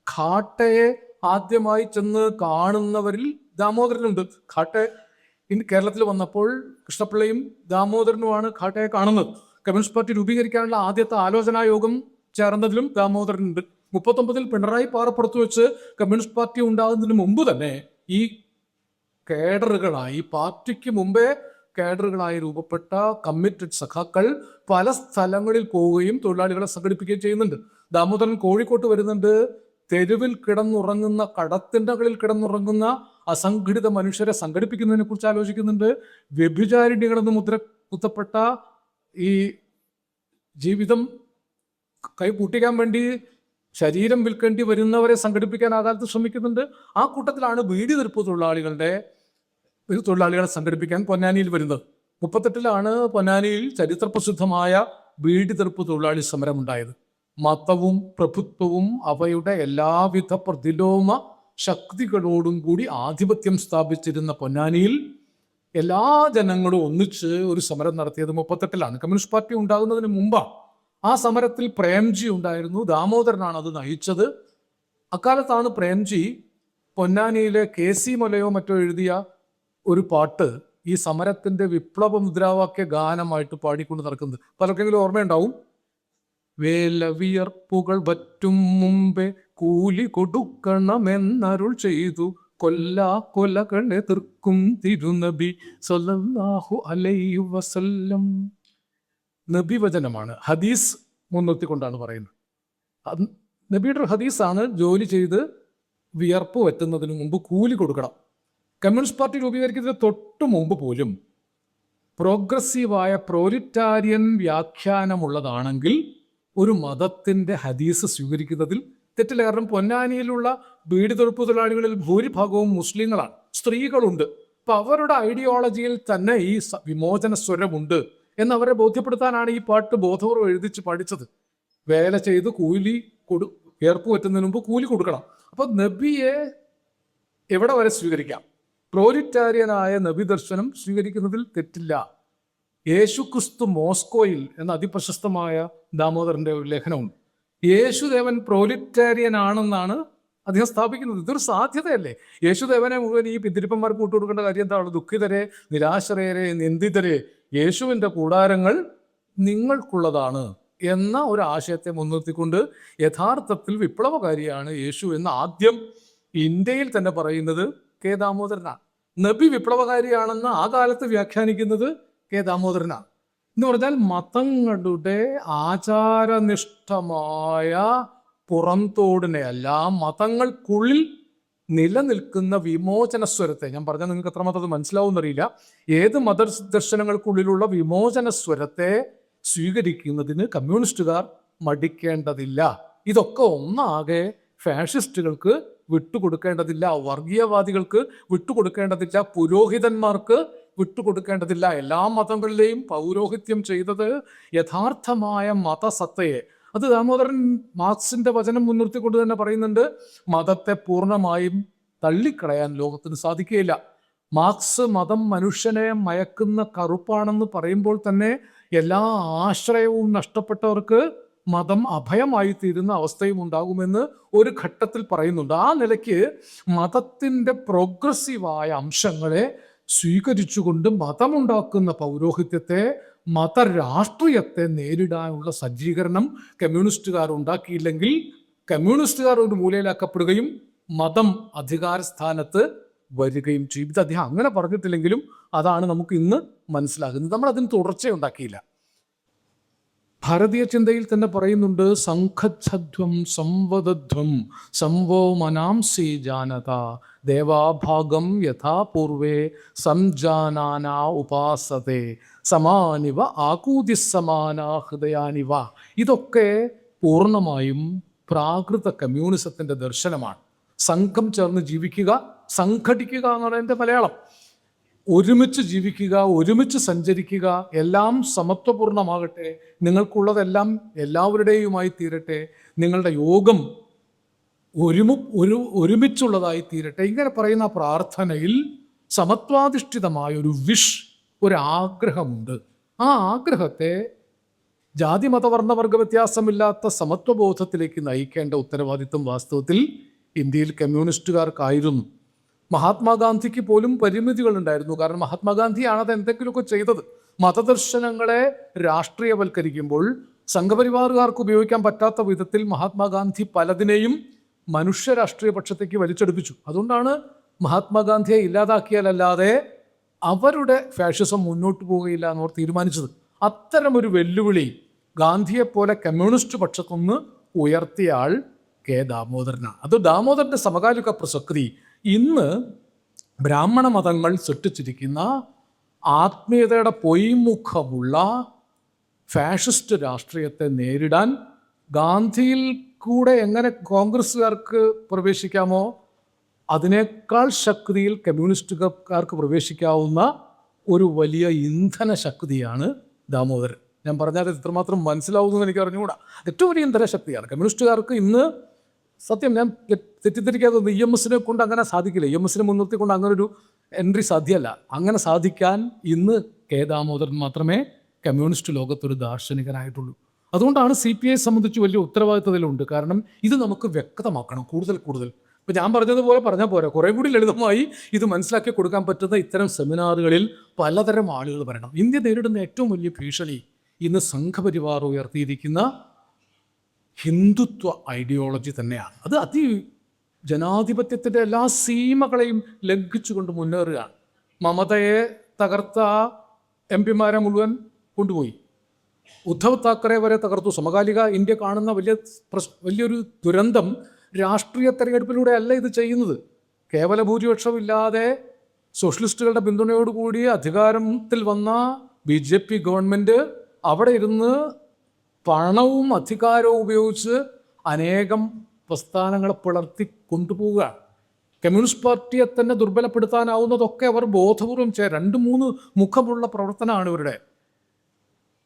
ഖാട്ടയെ ആദ്യമായി ചെന്ന് കാണുന്നവരിൽ ദാമോദരനുണ്ട്. ഖാട്ടെ കേരളത്തിൽ വന്നപ്പോൾ കൃഷ്ണപിള്ളയും ദാമോദരനുമാണ് ഖാട്ടയെ കാണുന്നത്. കമ്മ്യൂണിസ്റ്റ് പാർട്ടി രൂപീകരിക്കാനുള്ള ആദ്യത്തെ ആലോചനാ യോഗം ചേർന്നതിലും ദാമോദരനുണ്ട്. 39 പിണറായി പാറപ്പുറത്ത് വെച്ച് കമ്മ്യൂണിസ്റ്റ് പാർട്ടി ഉണ്ടാകുന്നതിന് മുമ്പ് തന്നെ ഈ കേഡറുകളായി, പാർട്ടിക്ക് മുമ്പേ കേഡറുകളായി രൂപപ്പെട്ട കമ്മിറ്റഡ് സഖാക്കൾ പല സ്ഥലങ്ങളിൽ പോവുകയും തൊഴിലാളികളെ സംഘടിപ്പിക്കുകയും ചെയ്യുന്നുണ്ട്. ദാമോദരൻ കോഴിക്കോട്ട് വരുന്നുണ്ട്. തെരുവിൽ കിടന്നുറങ്ങുന്ന, കടത്തിണ്ടകളിൽ കിടന്നുറങ്ങുന്ന അസംഘടിത മനുഷ്യരെ സംഘടിപ്പിക്കുന്നതിനെ കുറിച്ച് ആലോചിക്കുന്നുണ്ട്. വ്യഭിചാരിണികളെന്ന് മുദ്ര കുത്തപ്പെട്ട ഈ ജീവിതം കൈപൂട്ടിക്കാൻ വേണ്ടി ശരീരം വിൽക്കേണ്ടി വരുന്നവരെ സംഘടിപ്പിക്കാൻ ആ കാലത്ത് ശ്രമിക്കുന്നുണ്ട്. ആ കൂട്ടത്തിലാണ് ബീഡി തെറുപ്പ് തൊഴിലാളികളെ സംഘടിപ്പിക്കാൻ പൊന്നാനിയിൽ വരുന്നത്. 38 പൊന്നാനിയിൽ ചരിത്രപ്രസിദ്ധമായ ബീഡി തെറുപ്പ് തൊഴിലാളി സമരം ഉണ്ടായത്. മതവും പ്രഭുത്വവും അവയുടെ എല്ലാവിധ പ്രതിലോമ ശക്തികളോടും കൂടി ആധിപത്യം സ്ഥാപിച്ചിരുന്ന പൊന്നാനിയിൽ എല്ലാ ജനങ്ങളും ഒന്നിച്ച് ഒരു സമരം നടത്തിയത് 38 കമ്മ്യൂണിസ്റ്റ് പാർട്ടി ഉണ്ടാകുന്നതിന് മുമ്പാണ്. ആ സമരത്തിൽ പ്രേംജി ഉണ്ടായിരുന്നു. ദാമോദരനാണ് അത് നയിച്ചത്. അക്കാലത്താണ് പ്രേംജി പൊന്നാനിയിലെ KC മലയോ മറ്റോ എഴുതിയ ഒരു പാട്ട് ഈ സമരത്തിന്റെ വിപ്ലവ മുദ്രാവാക്യ ഗാനമായിട്ട് പാടിക്കൊണ്ട് നടക്കുന്നത്. പലർക്കെങ്കിലും ഓർമ്മയുണ്ടാവും. വേലവിയർപ്പുകൾ വറ്റും മുമ്പേ കൂലി കൊടുക്കണമെന്നരുൾ ചെയ്തു കൊലകളെ തീർക്കും തിരുനബി സ്വല്ലല്ലാഹു അലൈഹി വസല്ലം. നബി വചനമാണ്, ഹദീസ് മുൻനിർത്തിക്കൊണ്ടാണ് പറയുന്നത്. നബിയുടെ ഹദീസാണ്. ജോലി ചെയ്ത് വിയർപ്പ് വറ്റുന്നതിന് മുമ്പ് കൂലി കൊടുക്കണം. കമ്മ്യൂണിസ്റ്റ് പാർട്ടി രൂപീകരിക്കുന്നതിന് തൊട്ട് മുമ്പ് പോലും പ്രോഗ്രസീവായ പ്രോലിറ്റാരിയൻ വ്യാഖ്യാനമുള്ളതാണെങ്കിൽ ഒരു മതത്തിൻ്റെ ഹദീസ് സ്വീകരിക്കുന്നതിൽ തെറ്റില്ല. കാരണം പൊന്നാനിയിലുള്ള ബീഡി തെറുപ്പ് തൊഴിലാളികളിൽ ഭൂരിഭാഗവും മുസ്ലിങ്ങളാണ്, സ്ത്രീകളുണ്ട്. അപ്പം അവരുടെ ഐഡിയോളജിയിൽ തന്നെ ഈ വിമോചന സ്വരമുണ്ട് എന്നവരെ ബോധ്യപ്പെടുത്താനാണ് ഈ പാട്ട് ബോധപൂർവ്വം എഴുതിച്ച് പഠിച്ചത്. വേല ചെയ്ത് വിയർപ്പ് പറ്റുന്നതിന് മുമ്പ് കൂലി കൊടുക്കണം. അപ്പം നബിയെ എവിടെ വരെ സ്വീകരിക്കാം? പ്രോലിറ്റാരിയനായ നബി ദർശനം സ്വീകരിക്കുന്നതിൽ തെറ്റില്ല. യേശുക്രിസ്തു മോസ്കോയിൽ എന്ന അതിപ്രശസ്തമായ ദാമോദരന്റെ ഒരു ലേഖനമുണ്ട്. യേശുദേവൻ പ്രോലിറ്റാരിയൻ ആണെന്നാണ് അദ്ദേഹം സ്ഥാപിക്കുന്നത്. ഇതൊരു സാധ്യതയല്ലേ? യേശുദേവനെ മുഴുവൻ ഈ പിന്തിരിപ്പന്മാർക്ക് കൂട്ടുകൊടുക്കേണ്ട കാര്യം എന്താണ്? ദുഃഖിതരെ, നിരാശ്രയരെ, നിന്ദിതരെ, യേശുവിൻ്റെ കൂടാരങ്ങൾ നിങ്ങൾക്കുള്ളതാണ് എന്ന ഒരു ആശയത്തെ മുൻനിർത്തിക്കൊണ്ട് യഥാർത്ഥത്തിൽ വിപ്ലവകാരിയാണ് യേശു എന്ന് ആദ്യം ഇന്ത്യയിൽ തന്നെ പറയുന്നത് കെ ദാമോദരനാണ്. നബി വിപ്ലവകാരിയാണെന്ന് ആ കാലത്ത് വ്യാഖ്യാനിക്കുന്നത് കെ ദാമോദരനാണ്. എന്ന് പറഞ്ഞാൽ മതങ്ങളുടെ ആചാരനിഷ്ഠമായ പുറംതോടിനെയല്ല, മതങ്ങൾക്കുള്ളിൽ നിലനിൽക്കുന്ന വിമോചന സ്വരത്തെ, ഞാൻ പറഞ്ഞാൽ നിങ്ങൾക്ക് എത്രമാത്രം അത് മനസ്സിലാവുമെന്നറിയില്ല, ഏത് മതദർശനങ്ങൾക്കുള്ളിലുള്ള വിമോചന സ്വരത്തെ സ്വീകരിക്കുന്നതിന് കമ്മ്യൂണിസ്റ്റുകാർ മടിക്കേണ്ടതില്ല. ഇതൊക്കെ ഒന്നാകെ ഫാഷിസ്റ്റുകൾക്ക് വിട്ടുകൊടുക്കേണ്ടതില്ല, വർഗീയവാദികൾക്ക് വിട്ടുകൊടുക്കേണ്ടതില്ല, പുരോഹിതന്മാർക്ക് വിട്ടുകൊടുക്കേണ്ടതില്ല. എല്ലാ മതങ്ങളിലെയും പൗരോഹിത്യം ചെയ്തത് യഥാർത്ഥമായ മതസത്തയെ, അത് ദാമോദരൻ മാർക്സിന്റെ വചനം മുൻനിർത്തിക്കൊണ്ട് തന്നെ പറയുന്നുണ്ട്, മതത്തെ പൂർണ്ണമായും തള്ളിക്കളയാൻ ലോകത്തിന് സാധിക്കുകയില്ല. മാർക്സ് മതം മനുഷ്യനെ മയക്കുന്ന കറുപ്പാണെന്ന് പറയുമ്പോൾ തന്നെ എല്ലാ ആശ്രയവും നഷ്ടപ്പെട്ടവർക്ക് മതം അഭയമായി തീരുന്ന അവസ്ഥയും ഉണ്ടാകുമെന്ന് ഒരു ഘട്ടത്തിൽ പറയുന്നുണ്ട്. ആ നിലയ്ക്ക് മതത്തിൻ്റെ പ്രോഗ്രസീവായ അംശങ്ങളെ സ്വീകരിച്ചുകൊണ്ട് മതമുണ്ടാക്കുന്ന പൗരോഹിത്യത്തെ, മതരാഷ്ട്രീയത്തെ നേരിടാനുള്ള സജ്ജീകരണം കമ്മ്യൂണിസ്റ്റുകാർ ഉണ്ടാക്കിയില്ലെങ്കിൽ കമ്മ്യൂണിസ്റ്റുകാർ ഒരു മൂലയിലാക്കപ്പെടുകയും മതം അധികാരസ്ഥാനത്ത് വരികയും ചെയ്യും. ഇത് അദ്ദേഹം അങ്ങനെ പറഞ്ഞിട്ടില്ലെങ്കിലും അതാണ് നമുക്ക് ഇന്ന് മനസ്സിലാകുന്നത്. നമ്മൾ അതിന് തുടർച്ചയുണ്ടാക്കിയില്ല. ഭാരതീയ ചിന്തയിൽ തന്നെ പറയുന്നുണ്ട്, സംഘച്ഛധ്വം സംവദധ്വം സംവോ മനാംസി ജാനത ദേവാഭാഗം യഥാപൂർവേ സംജാനാന ഉപാസത്തെ സമാനിവ ആകൂതിസമാന ഹൃദയാനിവ. ഇതൊക്കെ പൂർണ്ണമായും പ്രാകൃത കമ്മ്യൂണിസത്തിൻ്റെ ദർശനമാണ്. സംഘം ചേർന്ന് ജീവിക്കുക, സംഘടിക്കുക എന്നുള്ളതിൻ്റെ മലയാളം. ഒരുമിച്ച് ജീവിക്കുക, ഒരുമിച്ച് സഞ്ചരിക്കുക, എല്ലാം സമത്വപൂർണമാകട്ടെ, നിങ്ങൾക്കുള്ളതെല്ലാം എല്ലാവരുടെയുമായി തീരട്ടെ, നിങ്ങളുടെ യോഗം ഒരുമിച്ചുള്ളതായി തീരട്ടെ. ഇങ്ങനെ പറയുന്ന പ്രാർത്ഥനയിൽ സമത്വാധിഷ്ഠിതമായ ഒരു ഒരാഗ്രഹമുണ്ട്. ആ ആഗ്രഹത്തെ ജാതി മതവർണ്ണവർഗ വ്യത്യാസമില്ലാത്ത സമത്വബോധത്തിലേക്ക് നയിക്കേണ്ട ഉത്തരവാദിത്വം വാസ്തവത്തിൽ ഇന്ത്യയിൽ കമ്മ്യൂണിസ്റ്റുകാർക്കായിരുന്നു. മഹാത്മാഗാന്ധിക്ക് പോലും പരിമിതികളുണ്ടായിരുന്നു. കാരണം മഹാത്മാഗാന്ധിയാണ് അത് എന്തെങ്കിലുമൊക്കെ ചെയ്തത്. മതദർശനങ്ങളെ രാഷ്ട്രീയവൽക്കരിക്കുമ്പോൾ സംഘപരിവാറുകാർക്ക് ഉപയോഗിക്കാൻ പറ്റാത്ത വിധത്തിൽ മഹാത്മാഗാന്ധി പലതിനെയും മനുഷ്യ രാഷ്ട്രീയ പക്ഷത്തേക്ക് വലിച്ചെടുപ്പിച്ചു. അതുകൊണ്ടാണ് മഹാത്മാഗാന്ധിയെ ഇല്ലാതാക്കിയാലല്ലാതെ അവരുടെ ഫാഷിസം മുന്നോട്ട് പോവുകയില്ല എന്നവർ തീരുമാനിച്ചത്. അത്തരമൊരു വെല്ലുവിളി ഗാന്ധിയെപ്പോലെ കമ്മ്യൂണിസ്റ്റ് പക്ഷത്തുനിന്ന് ഉയർത്തിയ ആൾ കെ ദാമോദരനാണ്. അത് ദാമോദരൻ്റെ സമകാലിക പ്രസക്തി ഇന്ന് ബ്രാഹ്മണ മതങ്ങൾ സൃഷ്ടിച്ചിരിക്കുന്ന ആത്മീയതയുടെ പൊയ്മുഖമുള്ള ഫാഷിസ്റ്റ് രാഷ്ട്രീയത്തെ നേരിടാൻ ഗാന്ധിയിൽ കൂടെ എങ്ങനെ കോൺഗ്രസ്സുകാർക്ക് പ്രവേശിക്കാമോ അതിനേക്കാൾ ശക്തിയിൽ കമ്മ്യൂണിസ്റ്റുകാർക്ക് പ്രവേശിക്കാവുന്ന ഒരു വലിയ ഇന്ധന ശക്തിയാണ് ദാമോദരൻ. ഞാൻ പറഞ്ഞാൽ ഇത്രമാത്രം മനസ്സിലാവുമെന്ന് എനിക്ക് അറിഞ്ഞുകൂടാ. ഏറ്റവും വലിയ ഇന്ധന ശക്തിയാണ് കമ്മ്യൂണിസ്റ്റുകാർക്ക് ഇന്ന്. സത്യം, ഞാൻ തെറ്റിദ്ധരിക്കാതെ EMS കൊണ്ട് അങ്ങനെ സാധിക്കില്ല. EMS മുൻനിർത്തിക്കൊണ്ട് അങ്ങനെ ഒരു എൻട്രി സാധ്യമല്ല. അങ്ങനെ സാധിക്കാൻ ഇന്ന് കെ ദാമോദരൻ മാത്രമേ കമ്മ്യൂണിസ്റ്റ് ലോകത്തൊരു ദാർശനികനായിട്ടുള്ളൂ. അതുകൊണ്ടാണ് CPI സംബന്ധിച്ച് വലിയ ഉത്തരവാദിത്തത്തിലുണ്ട്. കാരണം ഇത് നമുക്ക് വ്യക്തമാക്കണം കൂടുതൽ. ഇപ്പം ഞാൻ പറഞ്ഞതുപോലെ പറഞ്ഞാൽ പോരാ, കുറേ കൂടി ലളിതമായി ഇത് മനസ്സിലാക്കി കൊടുക്കാൻ പറ്റുന്ന ഇത്തരം സെമിനാറുകളിൽ പലതരം ആളുകൾ വരണം. ഇന്ത്യ നേരിടുന്ന ഏറ്റവും വലിയ ഭീഷണി ഇന്ന് സംഘപരിവാർ ഉയർത്തിയിരിക്കുന്ന ഹിന്ദുത്വ ഐഡിയോളജി തന്നെയാണ്. അത് ജനാധിപത്യത്തിൻ്റെ എല്ലാ സീമകളെയും ലംഘിച്ചുകൊണ്ട് മുന്നേറുകയാണ്. മമതയെ തകർത്ത MP-മാരെ മുഴുവൻ കൊണ്ടുപോയി. ഉദ്ധവ് താക്കറെ വരെ തകർത്തു. സമകാലിക ഇന്ത്യ കാണുന്ന വലിയൊരു ദുരന്തം രാഷ്ട്രീയ തെരഞ്ഞെടുപ്പിലൂടെ അല്ല ഇത് ചെയ്യുന്നത്. കേവല ഭൂരിപക്ഷമില്ലാതെ സോഷ്യലിസ്റ്റുകളുടെ പിന്തുണയോടുകൂടി അധികാരത്തിൽ വന്ന BJP ഗവൺമെൻറ് അവിടെ ഇരുന്ന് പണവും അധികാരവും ഉപയോഗിച്ച് അനേകം പ്രസ്ഥാനങ്ങളെ പിളർത്തി കൊണ്ടുപോവുകയാണ്. കമ്മ്യൂണിസ്റ്റ് പാർട്ടിയെ തന്നെ ദുർബലപ്പെടുത്താനാവുന്നതൊക്കെ അവർ ബോധപൂർവം 2-3 മുഖമുള്ള പ്രവർത്തനമാണ് ഇവരുടെ.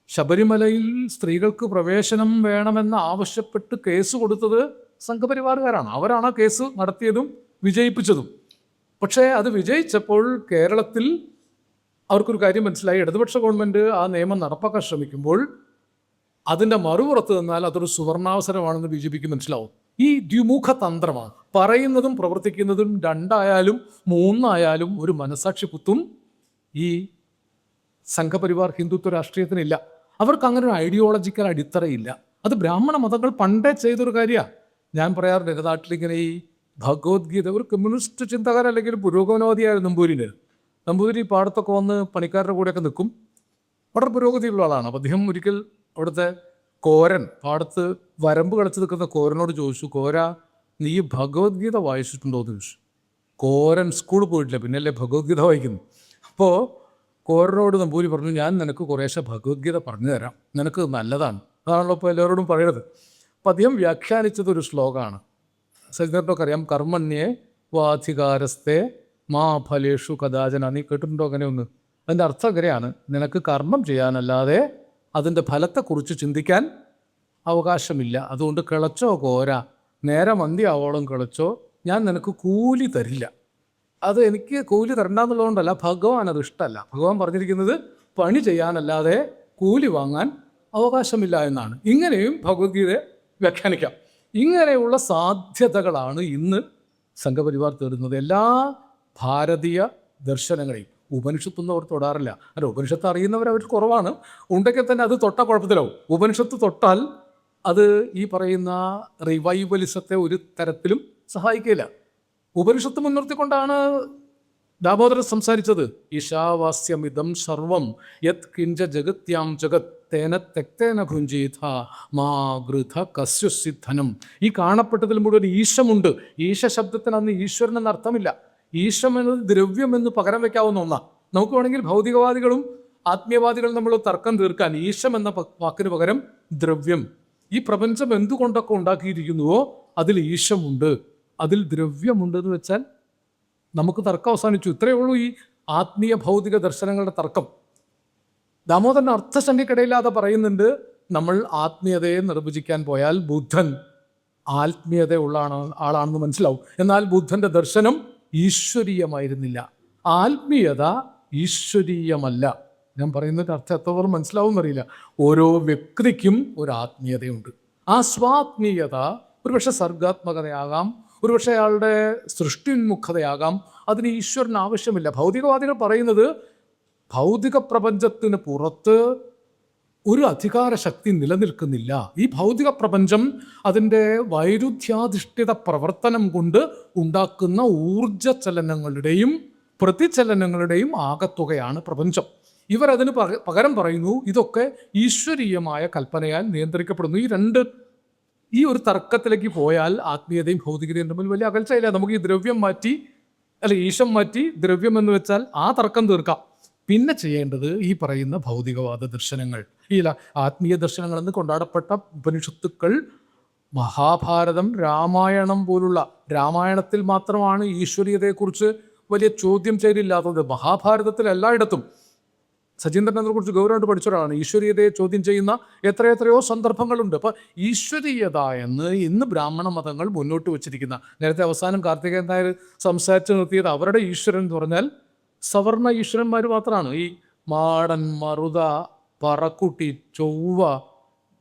ശബരിമലയിൽ സ്ത്രീകൾക്ക് പ്രവേശനം വേണമെന്ന് ആവശ്യപ്പെട്ട് കേസ് കൊടുത്തത് സംഘപരിവാറുകാരാണ്. അവരാണ് ആ കേസ് നടത്തിയതും വിജയിപ്പിച്ചതും. പക്ഷേ അത് വിജയിച്ചപ്പോൾ കേരളത്തിൽ അവർക്കൊരു കാര്യം മനസ്സിലായി, ഇടതുപക്ഷ ഗവൺമെൻറ് ആ നിയമം നടപ്പാക്കാൻ ശ്രമിക്കുമ്പോൾ അതിൻ്റെ മറുപുറത്ത് നിന്നാൽ അതൊരു സുവർണാവസരമാണെന്ന് ബി ജെ പിക്ക് മനസ്സിലാവും. ഈ ദ്വിമുഖ തന്ത്രമാണ്. പറയുന്നതും പ്രവർത്തിക്കുന്നതും രണ്ടായാലും മൂന്നായാലും ഒരു മനസാക്ഷി കുത്തും ഈ സംഘപരിവാർ ഹിന്ദുത്വ രാഷ്ട്രീയത്തിനില്ല. അവർക്ക് അങ്ങനെ ഒരു ഐഡിയോളജിക്കൽ അടിത്തറയില്ല. അത് ബ്രാഹ്മണ മതങ്ങൾ പണ്ടേ ചെയ്തൊരു കാര്യമാണ്. ഞാൻ പറയാറുണ്ട്, എൻ്റെ നാട്ടിലിങ്ങനെ ഈ ഭഗവത്ഗീത, ഒരു കമ്മ്യൂണിസ്റ്റ് ചിന്തകർ അല്ലെങ്കിൽ പുരോഗമനവാദിയായിരുന്നു നമ്പൂതിരി പാടത്തൊക്കെ വന്ന് പണിക്കാരുടെ കൂടെയൊക്കെ നിൽക്കും. വളരെ പുരോഗതിയുള്ള ആളാണ്. അപ്പോൾ അദ്ദേഹം ഒരിക്കൽ അവിടുത്തെ കോരൻ, പാടത്ത് വരമ്പ് കളിച്ച് നിൽക്കുന്ന കോരനോട് ചോദിച്ചു, കോര, നീ ഭഗവത്ഗീത വായിച്ചിട്ടുണ്ടോ എന്ന് ചോദിച്ചു. കോരൻ സ്കൂളിൽ പോയിട്ടില്ല, പിന്നല്ലേ ഭഗവത്ഗീത വായിക്കുന്നു. അപ്പോൾ കോരനോട് നമ്പൂരി പറഞ്ഞു, ഞാൻ നിനക്ക് കുറേശ്ശെ ഭഗവത്ഗീത പറഞ്ഞു തരാം, നിനക്ക് നല്ലതാണ്. അതാണല്ലോ ഇപ്പോൾ എല്ലാവരോടും പറയണത്. അപ്പം അദ്ദേഹം വ്യാഖ്യാനിച്ചത് ഒരു ശ്ലോകമാണ്. സജിനൊക്കെ അറിയാം, കർമ്മണ്യേ വാധികാരസ്ഥേ മാ ഫലേഷു കഥാചന. നീ കേട്ടിട്ടുണ്ടോ അങ്ങനെ ഒന്ന്? അതിൻ്റെ അർത്ഥം അങ്ങനെയാണ്, നിനക്ക് കർമ്മം ചെയ്യാനല്ലാതെ അതിൻ്റെ ഫലത്തെക്കുറിച്ച് ചിന്തിക്കാൻ അവകാശമില്ല. അതുകൊണ്ട് കിളച്ചോ കോര, നേരെ മന്തിയാവോളം കിളച്ചോ, ഞാൻ നിനക്ക് കൂലി തരില്ല. അത് എനിക്ക് കൂലി തരണ്ടെന്നുള്ളതുകൊണ്ടല്ല, ഭഗവാൻ അത് ഇഷ്ടമല്ല. ഭഗവാൻ പറഞ്ഞിരിക്കുന്നത് പണി ചെയ്യാനല്ലാതെ കൂലി വാങ്ങാൻ അവകാശമില്ല എന്നാണ്. ഇങ്ങനെയും ഭഗവത്ഗീതയെ വ്യാഖ്യാനിക്കാം. ഇങ്ങനെയുള്ള സാധ്യതകളാണ് ഇന്ന് സംഘപരിവാർ തേടുന്നത്. എല്ലാ ഭാരതീയ ദർശനങ്ങളെയും ഉപനിഷത്തൊന്നും അവർ തൊടാറില്ല. അല്ല, ഉപനിഷത്ത് അറിയുന്നവർ അവർ കുറവാണ്. ഉണ്ടെങ്കിൽ തന്നെ അത് തൊട്ടാൽ കുഴപ്പത്തിലാവും. ഉപനിഷത്ത് തൊട്ടാൽ അത് ഈ പറയുന്ന റിവൈവലിസത്തെ ഒരു തരത്തിലും സഹായിക്കില്ല. ഉപനിഷത്ത് മുൻനിർത്തിക്കൊണ്ടാണ് ദാമോദരൻ സംസാരിച്ചത്. ഈശാവാസ്യമിതം സർവം യത് കിഞ്ച ജഗത്യാം ജഗത് തേന തെക്തേന ഭുഞ്ചീഥ മാ ഗൃഥ കസ്യുസിദ്ധനം. ഈ കാണപ്പെട്ടതിൽ മുഴുവൻ ഈശമുണ്ട്. ഈശ ശബ്ദത്തിന് അന്ന് ഈശ്വരൻ എന്ന അർത്ഥമില്ല. ഈശം എന്നത് ദ്രവ്യം എന്ന് പകരം വയ്ക്കാവുന്ന ഒന്നാണ്. നമുക്ക് വേണമെങ്കിൽ ഭൗതികവാദികളും ആത്മീയവാദികളും നമ്മൾ തർക്കം തീർക്കാൻ ഈശം എന്ന വാക്കിന് പകരം ദ്രവ്യം. ഈ പ്രപഞ്ചം എന്തുകൊണ്ടൊക്കെ ഉണ്ടാക്കിയിരിക്കുന്നുവോ അതിൽ ഈശമുണ്ട്, അതിൽ ദ്രവ്യമുണ്ടെന്ന് വെച്ചാൽ നമുക്ക് തർക്കം അവസാനിച്ചു. ഇത്രയേ ഉള്ളൂ ഈ ആത്മീയ ഭൗതിക ദർശനങ്ങളുടെ തർക്കം. ദാമോദരൻ അർത്ഥശങ്കയ്ക്കിടയില്ലാതെ പറയുന്നുണ്ട്, നമ്മൾ ആത്മീയതയെ നിർവചിക്കാൻ പോയാൽ ബുദ്ധൻ ആത്മീയതയുള്ള ആളാണെന്ന് മനസ്സിലാവും. എന്നാൽ ബുദ്ധൻ്റെ ദർശനം ഈശ്വരീയമായിരുന്നില്ല. ആത്മീയത ഈശ്വരീയമല്ല. ഞാൻ പറയുന്നതിൻ്റെ അർത്ഥം എത്രത്തോളം മനസ്സിലാവും എന്നറിയില്ല. ഓരോ വ്യക്തിക്കും ഒരു ആത്മീയതയുണ്ട്. ആ സ്വാത്മീയത ഒരുപക്ഷെ സർഗാത്മകതയാകാം, ഒരുപക്ഷെ അയാളുടെ സൃഷ്ടിന്മുഖതയാകാം. അതിന് ഈശ്വരന് ആവശ്യമില്ല. ഭൗതികവാദികൾ പറയുന്നത് ഭൗതിക പ്രപഞ്ചത്തിന് പുറത്ത് ഒരു അധികാര ശക്തി നിലനിൽക്കുന്നില്ല. ഈ ഭൗതിക പ്രപഞ്ചം അതിൻ്റെ വൈരുദ്ധ്യാധിഷ്ഠിത പ്രവർത്തനം കൊണ്ട് ഉണ്ടാക്കുന്ന ഊർജചലനങ്ങളുടെയും പ്രതിചലനങ്ങളുടെയും ആകത്തുകയാണ് പ്രപഞ്ചം. ഇവരതിന് പകരം പറയുന്നു, ഇതൊക്കെ ഈശ്വരീയമായ കൽപ്പനയാൽ നിയന്ത്രിക്കപ്പെടുന്നു. ഈ ഒരു തർക്കത്തിലേക്ക് പോയാൽ ആത്മീയതയും ഭൗതികതയും തമ്മിൽ വലിയ അകൽച്ചയില്ല. നമുക്ക് ഈ ദ്രവ്യം മാറ്റി, അല്ല ഈശം മാറ്റി ദ്രവ്യം എന്ന് വെച്ചാൽ ആ തർക്കം തീർക്കാം. പിന്നെ ചെയ്യേണ്ടത് ഈ പറയുന്ന ഭൗതികവാദ ദർശനങ്ങൾ, ഈ ആത്മീയ ദർശനങ്ങൾ എന്ന് കൊണ്ടാടപ്പെട്ട ഉപനിഷത്തുക്കൾ, മഹാഭാരതം, രാമായണം പോലുള്ള, രാമായണത്തിൽ മാത്രമാണ് ഈശ്വരീയതയെക്കുറിച്ച് വലിയ ചോദ്യം ചെയ്യലില്ലാത്തത്. മഹാഭാരതത്തിൽ എല്ലായിടത്തും സജീന്ദ്രൻ അതിനെക്കുറിച്ച് ഗൗരവമായിട്ട് പഠിച്ച ഒരാളാണ്. ഈശ്വരീയതയെ ചോദ്യം ചെയ്യുന്ന എത്രയോ സന്ദർഭങ്ങളുണ്ട്. അപ്പം ഈശ്വരീയത എന്ന് ഇന്ന് ബ്രാഹ്മണ മതങ്ങൾ മുന്നോട്ട് വച്ചിരിക്കുന്ന, നേരത്തെ അവസാനം കാർത്തികേയൻ നായർ സംസാരിച്ച് നിർത്തിയത് അവരുടെ ഈശ്വരൻ എന്ന് പറഞ്ഞാൽ സവർണ ഈശ്വരന്മാർ മാത്രമാണ്. ഈ മാടൻ, മറുത, പറക്കുട്ടി, ചൊവ്വ,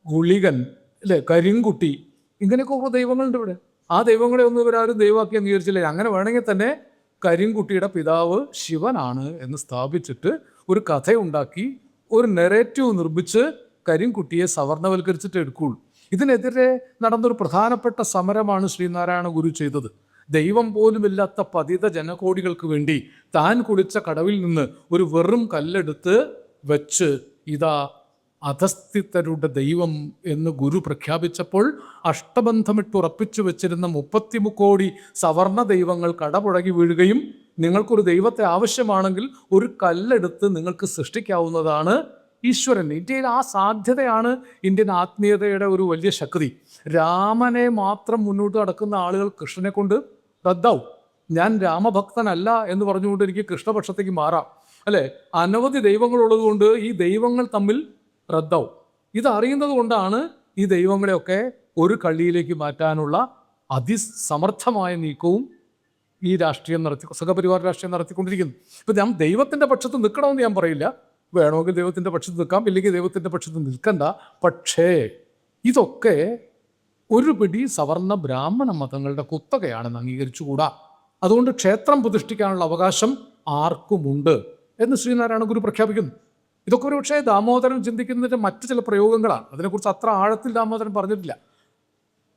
ഗുളികൻ, അല്ലേ, കരിങ്കുട്ടി, ഇങ്ങനെയൊക്കെ ഓരോ ദൈവങ്ങളുണ്ട് ഇവിടെ. ആ ദൈവങ്ങളെ ഒന്നും ഇവരാരും ദൈവമാക്കി അംഗീകരിച്ചില്ല. അങ്ങനെ വേണമെങ്കിൽ തന്നെ കരിങ്കുട്ടിയുടെ പിതാവ് ശിവനാണ് എന്ന് സ്ഥാപിച്ചിട്ട് ഒരു കഥയുണ്ടാക്കി, ഒരു നെറേറ്റീവ് നിർമ്മിച്ച് കരിങ്കുട്ടിയെ സവർണവൽക്കരിച്ചിട്ട് എടുക്കുള്ളൂ. ഇതിനെതിരെ നടന്നൊരു പ്രധാനപ്പെട്ട സമരമാണ് ശ്രീനാരായണ ഗുരു ചെയ്തത്. ദൈവം പോലുമില്ലാത്ത പതിത ജനകോടികൾക്ക് വേണ്ടി താൻ കുളിച്ച കടവിൽ നിന്ന് ഒരു വെറും കല്ലെടുത്ത് വെച്ച് ഇതാ അധസ്ഥിതരുടെ ദൈവം എന്ന് ഗുരു പ്രഖ്യാപിച്ചപ്പോൾ അഷ്ടബന്ധമിട്ട് ഉറപ്പിച്ചു വെച്ചിരുന്ന 30 കോടി സവർണ ദൈവങ്ങൾ കടപുഴകി വീഴുകയും നിങ്ങൾക്കൊരു ദൈവത്തെ ആവശ്യമാണെങ്കിൽ ഒരു കല്ലെടുത്ത് നിങ്ങൾക്ക് സൃഷ്ടിക്കാവുന്നതാണ് ഈശ്വരൻ. ഇന്ത്യയിൽ ആ സാധ്യതയാണ് ഇന്ത്യൻ ആത്മീയതയുടെ ഒരു വലിയ ശക്തി. രാമനെ മാത്രം മുന്നോട്ട് നടക്കുന്ന ആളുകൾ കൃഷ്ണനെ കൊണ്ട് റദ്ദാവും. ഞാൻ രാമഭക്തനല്ല എന്ന് പറഞ്ഞുകൊണ്ട് എനിക്ക് കൃഷ്ണപക്ഷത്തേക്ക് മാറാം, അല്ലേ? അനവധി ദൈവങ്ങളുള്ളത് കൊണ്ട് ഈ ദൈവങ്ങൾ തമ്മിൽ റദ്ദാവും. ഇതറിയുന്നത് കൊണ്ടാണ് ഈ ദൈവങ്ങളെയൊക്കെ ഒരു കള്ളിയിലേക്ക് മാറ്റാനുള്ള അതിസമർത്ഥമായ നീക്കവും ഈ രാഷ്ട്രീയം സംഘപരിവാർ രാഷ്ട്രീയം നടത്തിക്കൊണ്ടിരിക്കുന്നു. ഇപ്പം ഞാൻ ദൈവത്തിൻ്റെ പക്ഷത്ത് നിൽക്കണമെന്ന് ഞാൻ പറയില്ല. വേണമെങ്കിൽ ദൈവത്തിൻ്റെ പക്ഷത്ത് നിൽക്കാം, ഇല്ലെങ്കിൽ ദൈവത്തിൻ്റെ പക്ഷത്ത് നിൽക്കണ്ട. പക്ഷേ ഇതൊക്കെ ഒരു പിടി സവർണ ബ്രാഹ്മണ മതങ്ങളുടെ കുത്തകയാണെന്ന് അംഗീകരിച്ചുകൂടാ. അതുകൊണ്ട് ക്ഷേത്രം പ്രതിഷ്ഠിക്കാനുള്ള അവകാശം ആർക്കുമുണ്ട് എന്ന് ശ്രീനാരായണ ഗുരു പ്രഖ്യാപിക്കുന്നു. ഇതൊക്കെ ഒരു പക്ഷേ ദാമോദരൻ ചിന്തിക്കുന്നതിൻ്റെ മറ്റ് ചില പ്രയോഗങ്ങളാണ്. അതിനെക്കുറിച്ച് അത്ര ആഴത്തിൽ ദാമോദരൻ പറഞ്ഞിട്ടില്ല.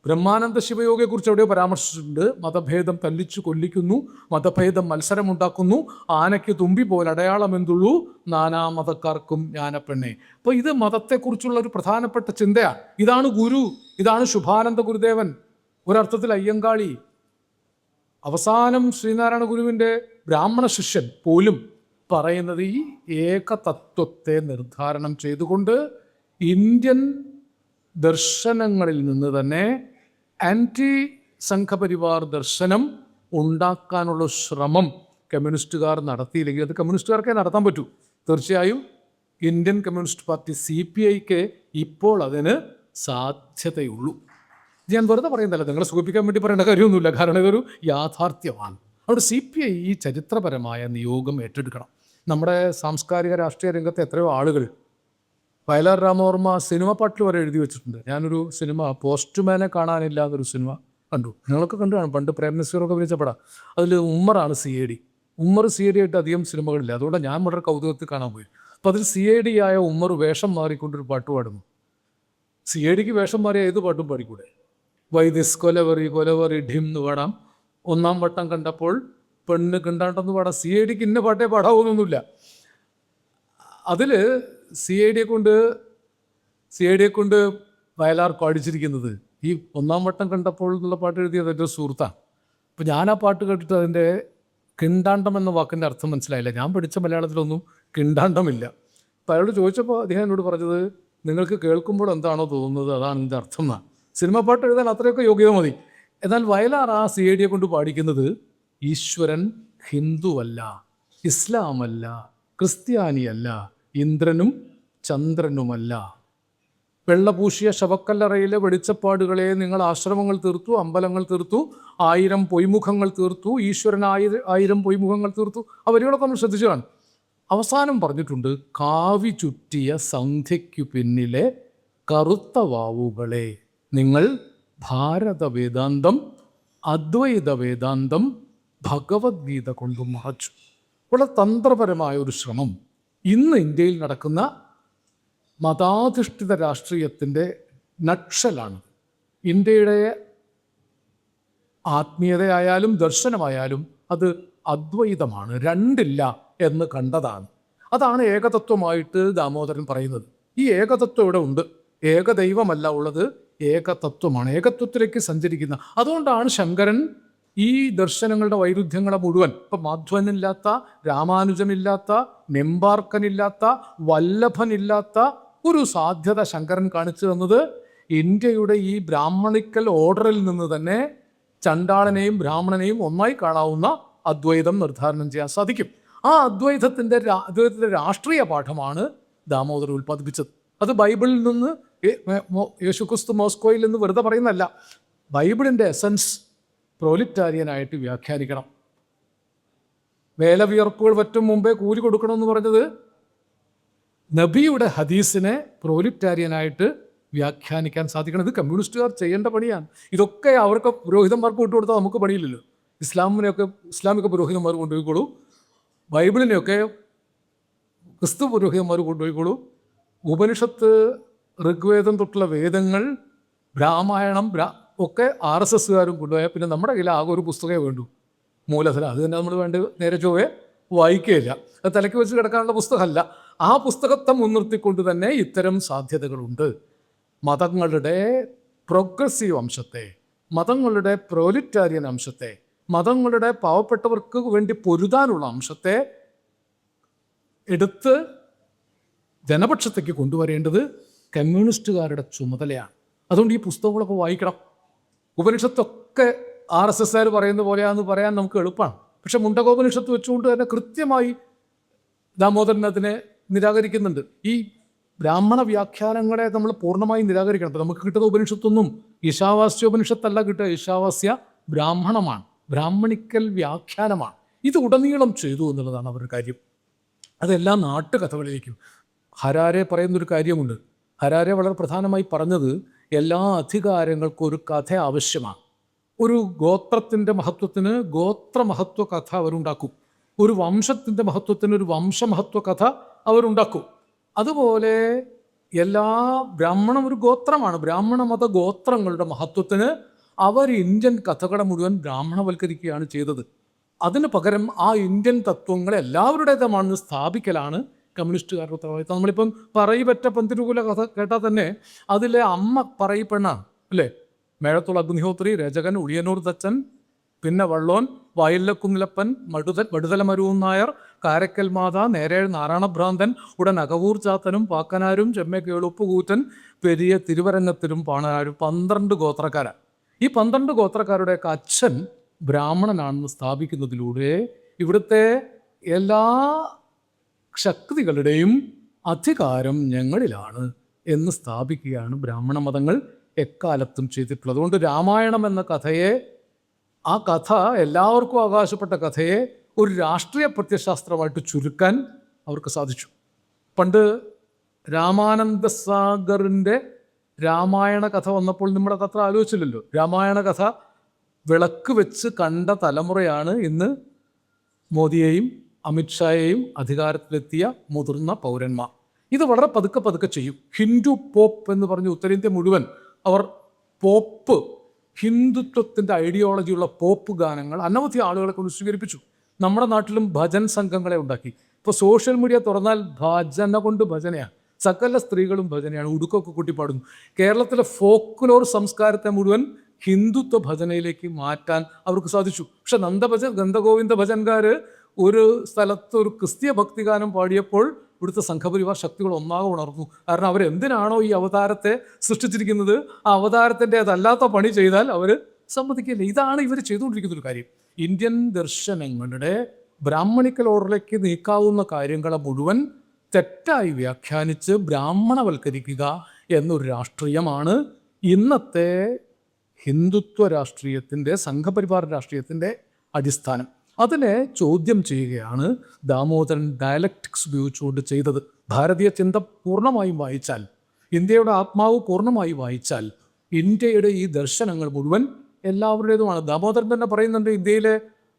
ബ്രഹ്മാനന്ദ ശിവയോഗിയെക്കുറിച്ച് എവിടെയോ പരാമർശിച്ചിട്ടുണ്ട്. മതഭേദം തല്ലിച്ചു കൊല്ലിക്കുന്നു, മതഭേദം മത്സരമുണ്ടാക്കുന്നു, ആനയ്ക്ക് തുമ്പി പോലെ അടയാളമെന്തുള്ളൂ, നാനാമതക്കാർക്കും ജ്ഞാനപ്പെണ്ണെ. അപ്പോൾ ഇത് മതത്തെക്കുറിച്ചുള്ള ഒരു പ്രധാനപ്പെട്ട ചിന്തയാണ്. ഇതാണ് ഗുരു, ഇതാണ് ശുഭാനന്ദ ഗുരുദേവൻ, ഒരർത്ഥത്തിൽ അയ്യങ്കാളി. അവസാനം ശ്രീനാരായണ ഗുരുവിൻ്റെ ബ്രാഹ്മണ ശിഷ്യൻ പോലും പറയുന്നത് ഈ ഏകതത്വത്തെ നിർദ്ധാരണം ചെയ്തുകൊണ്ട് ഇന്ത്യൻ ദർശനങ്ങളിൽ നിന്ന് തന്നെ ആൻറ്റി സംഘപരിവാർ ദർശനം ഉണ്ടാക്കാനുള്ള ശ്രമം കമ്മ്യൂണിസ്റ്റുകാർ നടത്തിയില്ലെങ്കിൽ അത് കമ്മ്യൂണിസ്റ്റുകാർക്കേ നടത്താൻ പറ്റൂ. തീർച്ചയായും ഇന്ത്യൻ കമ്മ്യൂണിസ്റ്റ് പാർട്ടി CPIക്ക് ഇപ്പോൾ അതിന് സാധ്യതയുള്ളൂ. ഞാൻ വെറുതെ പറയുന്നതല്ല, നിങ്ങളെ സുഖിപ്പിക്കാൻ വേണ്ടി പറയേണ്ട കാര്യമൊന്നുമില്ല, കാരണം ഇതൊരു യാഥാർത്ഥ്യമാണ്. അവിടെ CPI ഈ ചരിത്രപരമായ നിയോഗം ഏറ്റെടുക്കണം. നമ്മുടെ സാംസ്കാരിക രാഷ്ട്രീയ രംഗത്തെ എത്രയോ ആളുകൾ, വയലാർ രാമവർമ്മ സിനിമ പാട്ടിൽ വരെ എഴുതി വെച്ചിട്ടുണ്ട്. ഞാനൊരു സിനിമ പോസ്റ്റ്മാനെ കാണാനില്ല എന്നൊരു സിനിമ കണ്ടു, നിങ്ങളൊക്കെ കണ്ടു കാണും, പണ്ട് പ്രേംനസീറൊക്കെ വിളിച്ച പടം. അതിൽ ഉമ്മറാണ് CID. ഉമ്മർ CID ആയിട്ട് അധികം സിനിമകളില്ല, അതുകൊണ്ട് ഞാൻ വളരെ കൗതുകത്തിൽ കാണാൻ പോയി. അപ്പോൾ അതിൽ CID ആയ ഉമ്മർ വേഷം മാറിക്കൊണ്ടൊരു പാട്ട് പാടുന്നു. CIDക്ക് വേഷം മാറിയ ഏത് പാട്ടും പാടിക്കൂടെ? വൈദിസ് കൊലവറി കൊലവറി ഡിം എന്ന് പാടാം, ഒന്നാം വട്ടം കണ്ടപ്പോൾ പെണ്ണ് കണ്ടാണ്ടെന്ന് പാടാം. CIDക്ക് ഇന്ന പാട്ടേ പാടാവുന്നൊന്നുമില്ല. അതിൽ CIDയെ കൊണ്ട് വയലാർ പാടിച്ചിരിക്കുന്നത് ഈ ഒന്നാം വട്ടം കണ്ടപ്പോൾ എന്നുള്ള പാട്ട് എഴുതിയത് എൻ്റെ സുഹൃത്താണ്. അപ്പോൾ ഞാൻ ആ പാട്ട് കേട്ടിട്ട് അതിൻ്റെ കിണ്ടാണ്ടം എന്ന വാക്കിൻ്റെ അർത്ഥം മനസ്സിലായില്ല. ഞാൻ പഠിച്ച മലയാളത്തിലൊന്നും കിണ്ടാണ്ടമില്ല. അപ്പോൾ അയാളോട് ചോദിച്ചപ്പോൾ അദ്ദേഹം എന്നോട് പറഞ്ഞത്, നിങ്ങൾക്ക് കേൾക്കുമ്പോൾ എന്താണോ തോന്നുന്നത് അതാണ് ഇതിൻ്റെ അർത്ഥം എന്നാണ്. സിനിമ പാട്ട് എഴുതാൻ അത്രയൊക്കെ യോഗ്യത മതി. എന്നാൽ വയലാർ ആ CIDയെ കൊണ്ട് പാടിക്കുന്നത് ഈശ്വരൻ ഹിന്ദുവല്ല, ഇസ്ലാമല്ല, ക്രിസ്ത്യാനിയല്ല, ഇന്ദ്രനും ചന്ദ്രനുമല്ല. വെള്ളപൂശിയ ശവക്കല്ലറയിലെ വെളിച്ചപ്പാടുകളെ നിങ്ങൾ ആശ്രമങ്ങൾ തീർത്തു, അമ്പലങ്ങൾ തീർത്തു, 1000 പൊയ്മുഖങ്ങൾ തീർത്തു, ഈശ്വരൻ 1000 പൊയ്മുഖങ്ങൾ തീർത്തു. ആ വരികളൊക്കെ നമ്മൾ ശ്രദ്ധിച്ചു കാണും. അവസാനം പറഞ്ഞിട്ടുണ്ട്, കാവി ചുറ്റിയ സന്ധ്യയ്ക്കു പിന്നിലെ കറുത്ത വാവുകളെ നിങ്ങൾ ഭാരത വേദാന്തം, അദ്വൈത വേദാന്തം, ഭഗവത്ഗീത കൊണ്ടും മറച്ചു. വളരെ തന്ത്രപരമായ ഒരു ശ്രമം ഇന്ന് ഇന്ത്യയിൽ നടക്കുന്ന മതാധിഷ്ഠിത രാഷ്ട്രീയത്തിൻ്റെ നക്ഷലാണ്. ഇന്ത്യയുടെ ആത്മീയതയായാലും ദർശനമായാലും അത് അദ്വൈതമാണ്, രണ്ടില്ല എന്ന് കണ്ടതാണ്. അതാണ് ഏകതത്വമായിട്ട് ദാമോദരൻ പറയുന്നത്. ഈ ഏകതത്വം ഇവിടെ ഉണ്ട്, ഏകദൈവമല്ല ഉള്ളത്, ഏകതത്വമാണ്, ഏകത്വത്തിലേക്ക് സഞ്ചരിക്കുന്ന. അതുകൊണ്ടാണ് ശങ്കരൻ ഈ ദർശനങ്ങളുടെ വൈരുദ്ധ്യങ്ങളെ മുഴുവൻ, ഇപ്പം മാധ്വനില്ലാത്ത, രാമാനുജനില്ലാത്ത, നെമ്പാർക്കനില്ലാത്ത, വല്ലഭനില്ലാത്ത ഒരു സാധ്യത ശങ്കരൻ കാണിച്ചു തന്നത് ഇന്ത്യയുടെ ഈ ബ്രാഹ്മണിക്കൽ ഓർഡറിൽ നിന്ന് തന്നെ ചണ്ടാളനെയും ബ്രാഹ്മണനെയും ഒന്നായി കാണാവുന്ന അദ്വൈതം നിർദ്ധാരണം ചെയ്യാൻ സാധിക്കും. ആ അദ്വൈതത്തിൻ്റെ രാഷ്ട്രീയ പാഠമാണ് ദാമോദരൻ ഉൽപ്പാദിപ്പിച്ചത്. അത് ബൈബിളിൽ നിന്ന്, യേശുക്രിസ്തു മോസ്കോയിൽ നിന്ന് വെറുതെ പറയുന്നതല്ല. ബൈബിളിൻ്റെ എസൻസ് പ്രോലിറ്റാരിയനായിട്ട് വ്യാഖ്യാനിക്കണം. വേലവിയർപ്പുകൾ പറ്റും മുമ്പേ കൂലി കൊടുക്കണമെന്ന് പറഞ്ഞത് നബിയുടെ ഹദീസിനെ പ്രോലിറ്റാരിയനായിട്ട് വ്യാഖ്യാനിക്കാൻ സാധിക്കണം. ഇത് കമ്മ്യൂണിസ്റ്റുകാർ ചെയ്യേണ്ട പണിയാണ്. ഇതൊക്കെ അവർക്ക് പുരോഹിതന്മാർക്ക് വിട്ടുകൊടുത്താൽ നമുക്ക് പണിയില്ലല്ലോ. ഇസ്ലാമിക പുരോഹിതന്മാർ കൊണ്ടുപോയിക്കോളൂ, ബൈബിളിനെയൊക്കെ ക്രിസ്തു പുരോഹിതന്മാർ കൊണ്ടുപോയിക്കോളൂ, ഉപനിഷത്ത്, ഋഗ്വേദം തൊട്ടുള്ള വേദങ്ങൾ, രാമായണം ഒക്കെ RSSകാരും കൊണ്ടുപോയാൽ പിന്നെ നമ്മുടെ കയ്യിൽ ആകെ ഒരു പുസ്തകമേ വേണ്ടൂ, മൂലധനം. അത് തന്നെ നമ്മൾ നേരെ ചൊവ്വേ വായിക്കുകയില്ല. അത് തലയ്ക്ക് വെച്ച് കിടക്കാനുള്ള പുസ്തകമല്ല. ആ പുസ്തകത്തെ മുൻനിർത്തിക്കൊണ്ട് തന്നെ ഇത്തരം സാധ്യതകളുണ്ട്. മതങ്ങളുടെ പ്രോഗ്രസീവ് അംശത്തെ, മതങ്ങളുടെ പ്രോലിറ്റാരിയൻ അംശത്തെ, മതങ്ങളുടെ പാവപ്പെട്ടവർക്ക് വേണ്ടി പൊരുതാനുള്ള അംശത്തെ എടുത്ത് ജനപക്ഷത്തേക്ക് കൊണ്ടുവരേണ്ടത് കമ്മ്യൂണിസ്റ്റുകാരുടെ ചുമതലയാണ്. അതുകൊണ്ട് ഈ പുസ്തകങ്ങളൊക്കെ വായിക്കണം. ഉപനിഷത്തൊക്കെ RSSകാർ പറയുന്ന പോലെയാണെന്ന് പറയാൻ നമുക്ക് എളുപ്പമാണ്. പക്ഷെ മുണ്ടകോപനിഷത്ത് വെച്ചുകൊണ്ട് തന്നെ കൃത്യമായി ദാമോദരൻ അതിനെ നിരാകരിക്കുന്നുണ്ട്. ഈ ബ്രാഹ്മണ വ്യാഖ്യാനങ്ങളെ നമ്മൾ പൂർണ്ണമായി നിരാകരിക്കണം. അപ്പോൾ നമുക്ക് കിട്ടുന്ന ഉപനിഷത്തൊന്നും ഈശാവാസ്യോപനിഷത്തല്ല കിട്ടുക, ഈശാവാസ്യ ബ്രാഹ്മണമാണ്. ബ്രാഹ്മണിക്കൽ വ്യാഖ്യാനമാണ്. ഇത് ഉടനീളം ചെയ്തു എന്നുള്ളതാണ് അവരുടെ കാര്യം. അതെല്ലാ നാട്ടുകഥകളിലേക്കും. ഹരാരെ പറയുന്നൊരു കാര്യമുണ്ട്. ഹരാരെ വളരെ പ്രധാനമായി പറഞ്ഞത് എല്ലാ അധികാരങ്ങൾക്കും ഒരു കഥ ആവശ്യമാണ്. ഒരു ഗോത്രത്തിൻ്റെ മഹത്വത്തിന് ഗോത്രമഹത്വ കഥ അവരുണ്ടാക്കും. ഒരു വംശത്തിൻ്റെ മഹത്വത്തിന് ഒരു വംശമഹത്വ കഥ അവരുണ്ടാക്കും. അതുപോലെ എല്ലാ ബ്രാഹ്മണം ഒരു ഗോത്രമാണ്. ബ്രാഹ്മണ മത ഗോത്രങ്ങളുടെ മഹത്വത്തിന് അവർ ഇന്ത്യൻ കഥകളെ മുഴുവൻ ബ്രാഹ്മണവൽക്കരിക്കുകയാണ് ചെയ്തത്. അതിന് പകരം ആ ഇന്ത്യൻ തത്വങ്ങളെ എല്ലാവരുടേതുമാണെന്ന് സ്ഥാപിക്കലാണ് കമ്മ്യൂണിസ്റ്റുകാരുടെ ഉത്തരവാദിത്തം. നമ്മളിപ്പം പറയിപ്പറ്റ പന്തിരുകുല കഥ കേട്ടാൽ തന്നെ അതിലെ അമ്മ പറയിപ്പെണ്ണാണ് അല്ലേ? മേഴത്തുള്ള അഗ്നിഹോത്രി, രചകൻ, ഉളിയനൂർ തച്ചൻ, പിന്നെ വള്ളോൻ, വയലക്കുന്നിലപ്പൻ, വടുതല മരുവൻ നായർ, കാരക്കൽ മാത, നേരേഴ് നാരായണഭ്രാന്തൻ, ഉടൻ അകവൂർ ചാത്തനും പാക്കനാരും, ചെമ്മ കേളുപ്പുകൂറ്റൻ, പെരിയ തിരുവരങ്ങത്തിലും പാണനാരും 12 ഗോത്രക്കാരാണ്. ഈ 12 ഗോത്രക്കാരുടെയൊക്കെ അച്ഛൻ ബ്രാഹ്മണനാണെന്ന് സ്ഥാപിക്കുന്നതിലൂടെ ഇവിടുത്തെ എല്ലാ ശക്തികളുടെയും അധികാരം ഞങ്ങളിലാണ് എന്ന് സ്ഥാപിക്കുകയാണ് ബ്രാഹ്മണ മതങ്ങൾ എക്കാലത്തും ചെയ്തിട്ടുള്ളത്. അതുകൊണ്ട് രാമായണം എന്ന കഥയെ, ആ കഥ എല്ലാവർക്കും അവകാശപ്പെട്ട കഥയെ ഒരു രാഷ്ട്രീയ പ്രത്യയശാസ്ത്രമായിട്ട് ചുരുക്കാൻ അവർക്ക് സാധിച്ചു. പണ്ട് രാമാനന്ദ സാഗറിൻ്റെ രാമായണ കഥ വന്നപ്പോൾ നമ്മുടെ അത്ര ആലോചിച്ചില്ലല്ലോ. രാമായണ കഥ വിളക്ക് വെച്ച് കണ്ട തലമുറയാണ് ഇന്ന് മോദിയെയും അമിത്ഷായെയും അധികാരത്തിലെത്തിയ മുതിർന്ന പൗരന്മാർ. ഇത് വളരെ പതുക്കെ പതുക്കെ ചെയ്യും. ഹിന്ദു പോപ്പ് എന്ന് പറഞ്ഞ് ഉത്തരേന്ത്യ മുഴുവൻ അവർ പോപ്പ്, ഹിന്ദുത്വത്തിൻ്റെ ഐഡിയോളജിയുള്ള പോപ്പ് ഗാനങ്ങൾ അനവധി ആളുകളെ കൊണ്ട് സ്വീകരിപ്പിച്ചു. നമ്മുടെ നാട്ടിലും ഭജൻ സംഘങ്ങളെ ഉണ്ടാക്കി. ഇപ്പോൾ സോഷ്യൽ മീഡിയ തുറന്നാൽ ഭജന കൊണ്ട് ഭജനയാണ്. സകല സ്ത്രീകളും ഭജനയാണ്, ഉടുക്കൊക്കെ കൂട്ടിപ്പാടുന്നു. കേരളത്തിലെ ഫോക്ലോർ സംസ്കാരത്തെ മുഴുവൻ ഹിന്ദുത്വ ഭജനയിലേക്ക് മാറ്റാൻ അവർക്ക് സാധിച്ചു. പക്ഷെ ഗന്ധഗോവിന്ദ ഭജൻകാർ ഒരു സ്ഥലത്ത് ഒരു ക്രിസ്തീയ ഭക്തിഗാനം പാടിയപ്പോൾ ഇവിടുത്തെ സംഘപരിവാർ ശക്തികൾ ഒന്നാകെ ഉണർന്നു. കാരണം അവരെന്തിനാണോ ഈ അവതാരത്തെ സൃഷ്ടിച്ചിരിക്കുന്നത്, ആ അവതാരത്തിൻ്റെ അതല്ലാത്ത പണി ചെയ്താൽ അവർ സമ്മതിക്കില്ല. ഇതാണ് ഇവർ ചെയ്തുകൊണ്ടിരിക്കുന്നൊരു കാര്യം. ഇന്ത്യൻ ദർശനങ്ങളുടെ ബ്രാഹ്മണിക്കൽ ഓർഡറിലേക്ക് നീക്കാവുന്ന കാര്യങ്ങളെ മുഴുവൻ തെറ്റായി വ്യാഖ്യാനിച്ച് ബ്രാഹ്മണവൽക്കരിക്കുക എന്നൊരു രാഷ്ട്രീയമാണ് ഇന്നത്തെ ഹിന്ദുത്വ രാഷ്ട്രീയത്തിൻ്റെ, സംഘപരിവാർ രാഷ്ട്രീയത്തിൻ്റെ അടിസ്ഥാനം. അതിനെ ചോദ്യം ചെയ്യുകയാണ് ദാമോദരൻ ഡയലക്റ്റിക്സ് ഉപയോഗിച്ചുകൊണ്ട് ചെയ്തത്. ഭാരതീയ ചിന്ത പൂർണ്ണമായും വായിച്ചാൽ, ഇന്ത്യയുടെ ആത്മാവ് പൂർണ്ണമായി വായിച്ചാൽ ഇന്ത്യയുടെ ഈ ദർശനങ്ങൾ മുഴുവൻ എല്ലാവരുടേതുമാണ്. ദാമോദരൻ തന്നെ പറയുന്നുണ്ട്, ഇന്ത്യയിലെ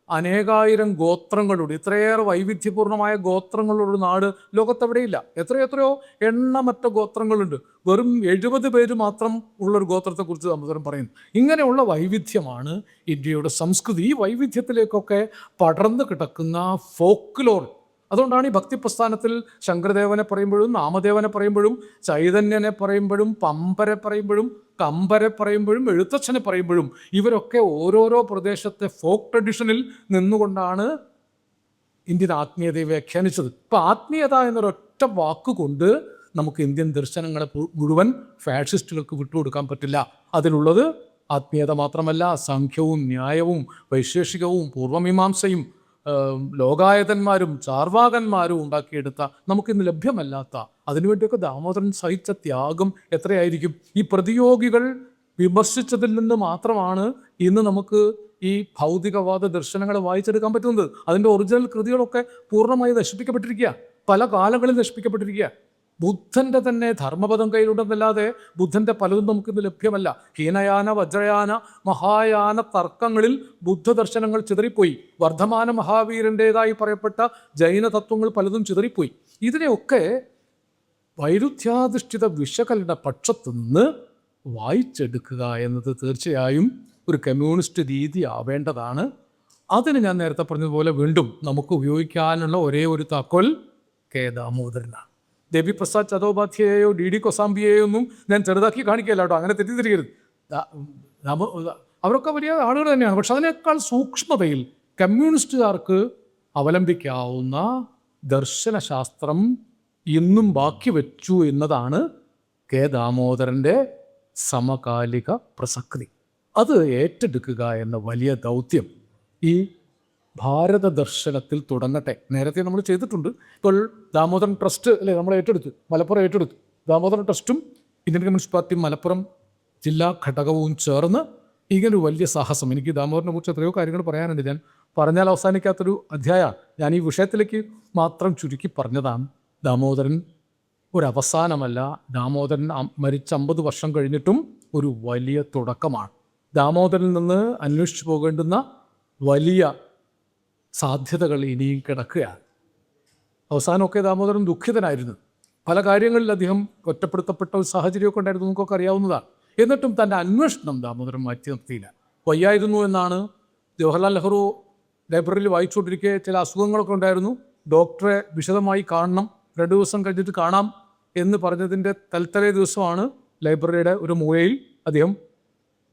അനേകായിരം ഗോത്രങ്ങളുണ്ട്, ഇത്രയേറെ വൈവിധ്യപൂർണമായ ഗോത്രങ്ങളുള്ള നാട് ലോകത്തെവിടെയില്ല. എത്രയോ എണ്ണമറ്റ ഗോത്രങ്ങളുണ്ട്. വെറും 70 പേര് മാത്രം ഉള്ളൊരു ഗോത്രത്തെക്കുറിച്ച് ദാമോദരൻ പറയുന്നു. ഇങ്ങനെയുള്ള വൈവിധ്യമാണ് ഇന്ത്യയുടെ സംസ്കൃതി. ഈ വൈവിധ്യത്തിലേക്കൊക്കെ പടർന്നു കിടക്കുന്ന ഫോക്ലോർ. അതുകൊണ്ടാണ് ഈ ഭക്തിപ്രസ്ഥാനത്തിൽ ശങ്കരദേവനെ പറയുമ്പോഴും നാമദേവനെ പറയുമ്പോഴും ചൈതന്യനെ പറയുമ്പോഴും പമ്പരെ പറയുമ്പോഴും കമ്പരെ പറയുമ്പോഴും എഴുത്തച്ഛനെ പറയുമ്പോഴും ഇവരൊക്കെ ഓരോരോ പ്രദേശത്തെ ഫോക്ക് ട്രഡീഷനിൽ നിന്നുകൊണ്ടാണ് ഇന്ത്യൻ ആത്മീയതയെ വ്യാഖ്യാനിച്ചത്. ഇപ്പോൾ ആത്മീയത എന്നൊരൊറ്റ വാക്കുകൊണ്ട് നമുക്ക് ഇന്ത്യൻ ദർശനങ്ങളെ മുഴുവൻ ഫാഷിസ്റ്റുകൾക്ക് വിട്ടുകൊടുക്കാൻ പറ്റില്ല. അതിലുള്ളത് ആത്മീയത മാത്രമല്ല, സാഖ്യവും ന്യായവും വൈശേഷികവും പൂർവമീമാംസയും ലോകായതന്മാരും ചാർവാകന്മാരും ഉണ്ടാക്കിയെടുത്ത, നമുക്കിന്ന് ലഭ്യമല്ലാത്ത, അതിനുവേണ്ടിയൊക്കെ ദാമോദരൻ സഹിച്ച ത്യാഗം എത്രയായിരിക്കും. ഈ പ്രതിയോഗികൾ വിമർശിച്ചതിൽ നിന്ന് മാത്രമാണ് ഇന്ന് നമുക്ക് ഈ ഭൗതികവാദ ദർശനങ്ങളെ വായിച്ചെടുക്കാൻ പറ്റുന്നത്. അതിൻ്റെ ഒറിജിനൽ കൃതികളൊക്കെ പൂർണ്ണമായി നശിപ്പിക്കപ്പെട്ടിരിക്കുക, പല കാലങ്ങളിൽ നശിപ്പിക്കപ്പെട്ടിരിക്കുക. ബുദ്ധൻ്റെ തന്നെ ധർമ്മപദം കയ്യിലുണ്ടെന്നല്ലാതെ ബുദ്ധൻ്റെ പലതും നമുക്കിന്ന് ലഭ്യമല്ല. ഹീനയാന, വജ്രയാന, മഹായാന തർക്കങ്ങളിൽ ബുദ്ധദർശനങ്ങൾ ചിതറിപ്പോയി. വർദ്ധമാന മഹാവീരൻ്റേതായി പറയപ്പെട്ട ജൈന തത്വങ്ങൾ പലതും ചിതറിപ്പോയി. ഇതിനെയൊക്കെ വൈരുദ്ധ്യാധിഷ്ഠിത വിശകലന പക്ഷത്തു നിന്ന് വായിച്ചെടുക്കുക എന്നത് തീർച്ചയായും ഒരു കമ്മ്യൂണിസ്റ്റ് രീതി ആവേണ്ടതാണ്. അതിന് ഞാൻ നേരത്തെ പറഞ്ഞതുപോലെ വീണ്ടും നമുക്ക് ഉപയോഗിക്കാനുള്ള ഒരേ ഒരു താക്കോൽ കെ ദാമോദരനാണ്. ദേവി പ്രസാദ് ചതോപാധ്യായോ DD കൊസാംബിയെയോ ഒന്നും ഞാൻ ചെറുതാക്കി കാണിക്കില്ല കേട്ടോ, അങ്ങനെ തെറ്റിദ്ധരിക്കരുത്. അവരൊക്കെ വലിയ ആളുകൾ തന്നെയാണ്. പക്ഷെ അതിനേക്കാൾ സൂക്ഷ്മതയിൽ കമ്മ്യൂണിസ്റ്റുകാർക്ക് അവലംബിക്കാവുന്ന ദർശനശാസ്ത്രം ഇന്നും ബാക്കി വെച്ചു എന്നതാണ് കെ ദാമോദരൻ്റെ സമകാലിക പ്രസക്തി. അത് ഏറ്റെടുക്കുക എന്ന വലിയ ദൗത്യം ഈ ഭാരത ദർശനത്തിൽ തുടങ്ങട്ടെ. നേരത്തെ നമ്മൾ ചെയ്തിട്ടുണ്ട്. ഇപ്പോൾ ദാമോദരൻ ട്രസ്റ്റ് അല്ലേ നമ്മൾ ഏറ്റെടുത്തു, മലപ്പുറം ഏറ്റെടുത്തു. ദാമോദരൻ ട്രസ്റ്റും ഇന്ത്യൻ കമ്മ്യൂണിസ്റ്റ് പാർട്ടി മലപ്പുറം ജില്ലാ ഘടകവും ചേർന്ന് ഇങ്ങനൊരു വലിയ സാഹസം. എനിക്ക് ദാമോദരനെ കുറിച്ച് എത്രയോ കാര്യങ്ങൾ പറയാനുണ്ട്. ഞാൻ പറഞ്ഞാൽ അവസാനിക്കാത്തൊരു അധ്യായമാണ്. ഞാൻ ഈ വിഷയത്തിലേക്ക് മാത്രം ചുരുക്കി പറഞ്ഞതാണ്. ദാമോദരൻ ഒരവസാനമല്ല. ദാമോദരൻ മരിച്ച 50 വർഷം കഴിഞ്ഞിട്ടും ഒരു വലിയ തുടക്കമാണ്. ദാമോദരനിൽ നിന്ന് അന്വേഷിച്ചു പോകേണ്ടുന്ന വലിയ സാധ്യതകൾ ഇനിയും കിടക്കുകയാണ്. അവസാനമൊക്കെ ദാമോദരൻ ദുഃഖിതനായിരുന്നു. പല കാര്യങ്ങളിൽ അദ്ദേഹം ഒറ്റപ്പെടുത്തപ്പെട്ട ഒരു സാഹചര്യമൊക്കെ ഉണ്ടായിരുന്നു, നമുക്കൊക്കെ അറിയാവുന്നതാണ്. എന്നിട്ടും തൻ്റെ അന്വേഷണം ദാമോദരൻ മാറ്റി നിർത്തിയില്ല. വയ്യായിരുന്നു എന്നാണ് ജവഹർലാൽ നെഹ്റു ലൈബ്രറിയിൽ വായിച്ചുകൊണ്ടിരിക്കെ ചില അസുഖങ്ങളൊക്കെ ഉണ്ടായിരുന്നു. ഡോക്ടറെ വിശദമായി കാണണം, 2 ദിവസം കഴിഞ്ഞിട്ട് കാണാം എന്ന് പറഞ്ഞതിൻ്റെ തലേ ദിവസമാണ് ലൈബ്രറിയുടെ ഒരു മൂലയിൽ അദ്ദേഹം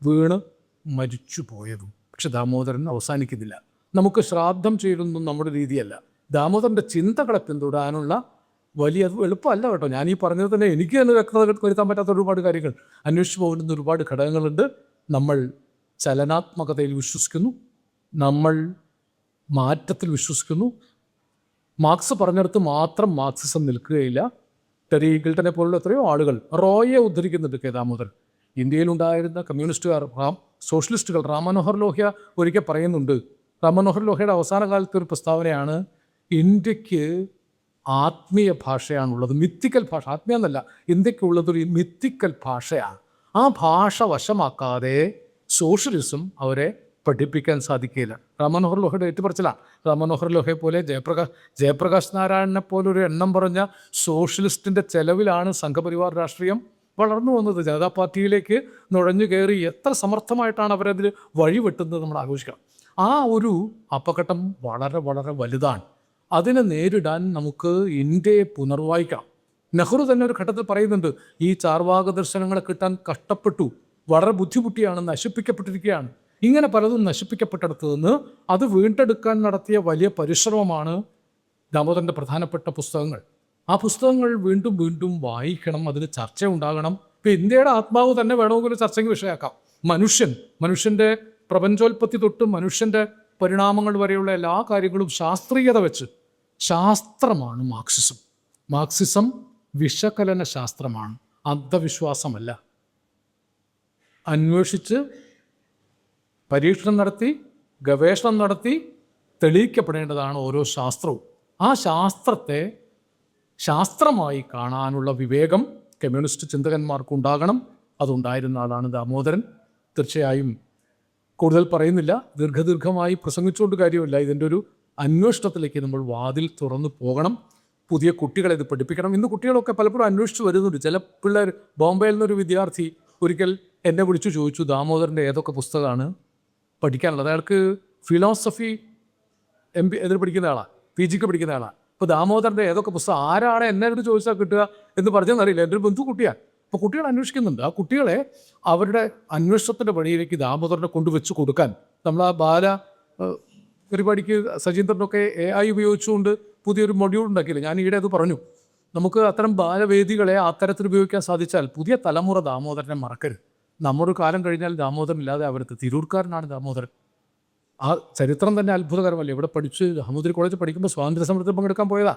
വീണ് മരിച്ചു പോയതും. പക്ഷെ ദാമോദരൻ അവസാനിക്കുന്നില്ല. നമുക്ക് ശ്രാദ്ധം ചെയ്യുന്നതും നമ്മുടെ രീതിയല്ല. ദാമോദരൻ്റെ ചിന്തകളെ പിന്തുടരാനുള്ള വലിയ എളുപ്പമല്ല കേട്ടോ. ഞാൻ ഈ പറഞ്ഞത് തന്നെ എനിക്ക് തന്നെ വ്യക്തത വരുത്താൻ പറ്റാത്ത ഒരുപാട് കാര്യങ്ങൾ, അന്വേഷിച്ച് പോകുന്ന ഒരുപാട് ഘടകങ്ങളുണ്ട്. നമ്മൾ ചലനാത്മകതയിൽ വിശ്വസിക്കുന്നു, നമ്മൾ മാറ്റത്തിൽ വിശ്വസിക്കുന്നു. മാർക്സ് പറഞ്ഞിടത്ത് മാത്രം മാർക്സിസം നിൽക്കുകയില്ല. ടെറി ഈഗിൾട്ടനെ പോലുള്ള എത്രയോ ആളുകൾ റോയെ ഉദ്ധരിക്കുന്നുണ്ട് കെ ദാമോദരൻ. ഇന്ത്യയിലുണ്ടായിരുന്ന കമ്മ്യൂണിസ്റ്റുകാർ, സോഷ്യലിസ്റ്റുകൾ, റാം മനോഹർ ലോഹ്യ ഒരിക്കൽ പറയുന്നുണ്ട്. റാം മനോഹർ ലോഹ്യയുടെ അവസാന കാലത്തെ ഒരു പ്രസ്താവനയാണ്, ഇന്ത്യക്ക് ആത്മീയ ഭാഷയാണുള്ളത്, മിത്തിക്കൽ ഭാഷ. ആത്മീയ എന്നല്ല, ഇന്ത്യക്കുള്ളതൊരു മിത്തിക്കൽ ഭാഷയാണ്. ആ ഭാഷ വശമാക്കാതെ സോഷ്യലിസം അവരെ പഠിപ്പിക്കാൻ സാധിക്കില്ല. റാം മനോഹർ ലോഹയുടെ ഏറ്റുപറച്ചിലാണ്. റാം മനോഹർ ലോഹയെ പോലെ ജയപ്രകാശ് നാരായണനെ പോലൊരു എണ്ണം പറഞ്ഞ സോഷ്യലിസ്റ്റിൻ്റെ ചെലവിലാണ് സംഘപരിവാർ രാഷ്ട്രീയം വളർന്നു വന്നത്. ജനതാ പാർട്ടിയിലേക്ക് നുഴഞ്ഞു കയറി എത്ര സമർത്ഥമായിട്ടാണ് അവരതിൽ വഴിവെട്ടുന്നത് നമ്മൾ ആഘോഷിക്കണം. ആ ഒരു അപകടം വളരെ വളരെ വലുതാണ്. അതിനെ നേരിടാൻ നമുക്ക് ഇന്ത്യയെ പുനർവായിക്കാം. നെഹ്റു തന്നെ ഒരു ഘട്ടത്തിൽ പറയുന്നുണ്ട്, ഈ ചാർവാക ദർശനങ്ങളെ കിട്ടാൻ കഷ്ടപ്പെട്ടു, വളരെ ബുദ്ധിമുട്ടിയാണ്, നശിപ്പിക്കപ്പെട്ടിരിക്കുകയാണ്. ഇങ്ങനെ പലതും നശിപ്പിക്കപ്പെട്ടെടുത്തു നിന്ന് അത് വീണ്ടെടുക്കാൻ നടത്തിയ വലിയ പരിശ്രമമാണ് ദാമോദരൻ്റെ പ്രധാനപ്പെട്ട പുസ്തകങ്ങൾ. ആ പുസ്തകങ്ങൾ വീണ്ടും വീണ്ടും വായിക്കണം, അതിന് ചർച്ച ഉണ്ടാകണം. ഇപ്പം ഇന്ത്യയുടെ ആത്മാവ് തന്നെ വേണമെങ്കിൽ ചർച്ചയ്ക്ക് വിഷയമാക്കാം. മനുഷ്യൻ്റെ പ്രപഞ്ചോൽപത്തി തൊട്ട് മനുഷ്യൻ്റെ പരിണാമങ്ങൾ വരെയുള്ള എല്ലാ കാര്യങ്ങളും ശാസ്ത്രീയത വെച്ച്, ശാസ്ത്രമാണ് മാർക്സിസം. മാർക്സിസം വിശകലന ശാസ്ത്രമാണ്, അന്ധവിശ്വാസമല്ല. അന്വേഷിച്ച് പരീക്ഷണം നടത്തി ഗവേഷണം നടത്തി തെളിയിക്കപ്പെടേണ്ടതാണ് ഓരോ ശാസ്ത്രവും. ആ ശാസ്ത്രത്തെ ശാസ്ത്രമായി കാണാനുള്ള വിവേകം കമ്മ്യൂണിസ്റ്റ് ചിന്തകന്മാർക്കുണ്ടാകണം. അതുണ്ടായിരുന്ന ആളാണ് ദാമോദരൻ. തീർച്ചയായും കൂടുതൽ പറയുന്നില്ല, ദീർഘമായി പ്രസംഗിച്ചുകൊണ്ട് കാര്യമില്ല. ഇതിൻ്റെ ഒരു അന്വേഷണത്തിലേക്ക് നമ്മൾ വാതിൽ തുറന്നു പോകണം. പുതിയ കുട്ടികളെ ഇത് പഠിപ്പിക്കണം. ഇന്ന് കുട്ടികളൊക്കെ പലപ്പോഴും അന്വേഷിച്ച് വരുന്നുണ്ട്. ചില പിള്ളേർ, ബോംബെയിൽ നിന്നൊരു വിദ്യാർത്ഥി ഒരിക്കൽ എന്നെ വിളിച്ചു ചോദിച്ചു, ദാമോദരൻ്റെ ഏതൊക്കെ പുസ്തകമാണ് പഠിക്കാനുള്ളത്. അയാൾക്ക് ഫിലോസഫി ഇതിന് പഠിക്കുന്ന ആളാണ്, PG പഠിക്കുന്ന ആളാണ്. അപ്പോൾ ദാമോദരൻ്റെ ഏതൊക്കെ പുസ്തകം, ആരാണ് എന്നെ അടുത്ത് ചോദിച്ചാൽ കിട്ടുക എന്ന് പറഞ്ഞെന്നറിയില്ല. എൻ്റെ ഒരു ബന്ധു കുട്ടിയാണ്. അപ്പോൾ കുട്ടികൾ അന്വേഷിക്കുന്നുണ്ട്. ആ കുട്ടികളെ അവരുടെ അന്വേഷണത്തിൻ്റെ വഴിയിലേക്ക് ദാമോദരനെ കൊണ്ടുവച്ച് കൊടുക്കാൻ നമ്മൾ ആ ബാല പരിപാടിക്ക് സജീന്ദ്രനൊക്കെ AI ഉപയോഗിച്ചുകൊണ്ട് പുതിയൊരു മൊഡ്യൂൾ ഉണ്ടാക്കിയില്ല. ഞാൻ ഈയിടെ അത് പറഞ്ഞു. നമുക്ക് അത്തരം ബാലവേദികളെ അത്തരത്തിൽ ഉപയോഗിക്കാൻ സാധിച്ചാൽ പുതിയ തലമുറ ദാമോദരനെ മറക്കരുത്. നമ്മുടെ കാലം കഴിഞ്ഞാൽ ദാമോദരൻ ഇല്ലാതെ അവരത്ത്. തിരൂർക്കാരനാണ് ദാമോദരൻ. ആ ചരിത്രം തന്നെ അത്ഭുതകരമല്ലേ. ഇവിടെ പഠിച്ച് അഹമ്മദ് കോളേജിൽ പഠിക്കുമ്പോൾ സ്വാതന്ത്ര്യ സമരത്തിൽ പങ്കെടുക്കാൻ പോയതാ.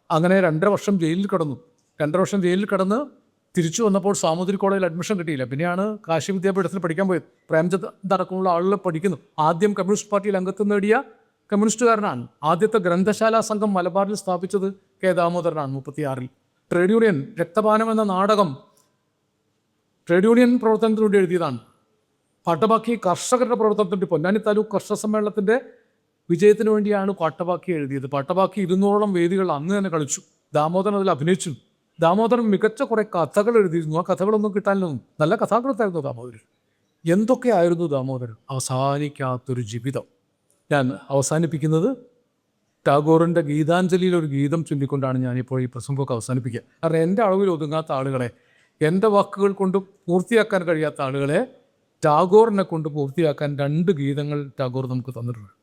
അങ്ങനെ 2.5 വർഷം ജയിലിൽ കിടന്നു. 2.5 വർഷം ജയിലിൽ കിടന്ന് തിരിച്ചു വന്നപ്പോൾ സാമൂതിരി കോളേജിൽ അഡ്മിഷൻ കിട്ടിയില്ല. പിന്നെയാണ് കാശി വിദ്യാപീഠത്തിൽ പഠിക്കാൻ പോയത്. പ്രേംചന്ദ് അടക്കമുള്ള ആളുകൾ പഠിക്കുന്നു. ആദ്യം കമ്മ്യൂണിസ്റ്റ് പാർട്ടിയിൽ അംഗത്വം നേടിയ കമ്മ്യൂണിസ്റ്റുകാരനാണ്. ആദ്യത്തെ ഗ്രന്ഥശാലാ സംഘം മലബാറിൽ സ്ഥാപിച്ചത് കെ ദാമോദരനാണ് 36-ൽ. ട്രേഡ് യൂണിയൻ രക്തപാനം എന്ന നാടകം ട്രേഡ് യൂണിയൻ പ്രവർത്തനത്തിന് വേണ്ടി എഴുതിയതാണ്. പാട്ടബാക്കി കർഷകരുടെ പ്രവർത്തനത്തിൻ്റെ, പൊന്നാനി താലൂക്ക് കർഷക സമ്മേളനത്തിൻ്റെ വിജയത്തിന് വേണ്ടിയാണ് പാട്ടബാക്കി എഴുതിയത്. പാട്ടബാക്കി 200ഓളം വേദികൾ അന്ന് തന്നെ കളിച്ചു. ദാമോദരൻ അതിൽ അഭിനയിച്ചു. ദാമോദരൻ മികച്ച കുറേ കഥകൾ എഴുതിയിരുന്നു. ആ കഥകളൊന്നും കിട്ടാനൊന്നും, നല്ല കഥാകൃത്തായിരുന്നു ദാമോദരൻ. എന്തൊക്കെയായിരുന്നു ദാമോദരൻ. അവസാനിക്കാത്തൊരു ജീവിതം. ഞാൻ അവസാനിപ്പിക്കുന്നത് ടാഗോറിൻ്റെ ഗീതാഞ്ജലിയിൽ ഒരു ഗീതം ചൊല്ലിക്കൊണ്ടാണ് ഞാനിപ്പോൾ ഈ പ്രസംഗമൊക്കെ അവസാനിപ്പിക്കുക. കാരണം എൻ്റെ അളവിൽ ഒതുങ്ങാത്ത ആളുകളെ, എൻ്റെ വാക്കുകൾ കൊണ്ട് പൂർത്തിയാക്കാൻ കഴിയാത്ത ആളുകളെ ടാഗോറിനെ കൊണ്ട് പൂർത്തിയാക്കാൻ 2 ഗീതങ്ങൾ ടാഗോർ നമുക്ക് തന്നിട്ടുണ്ട്.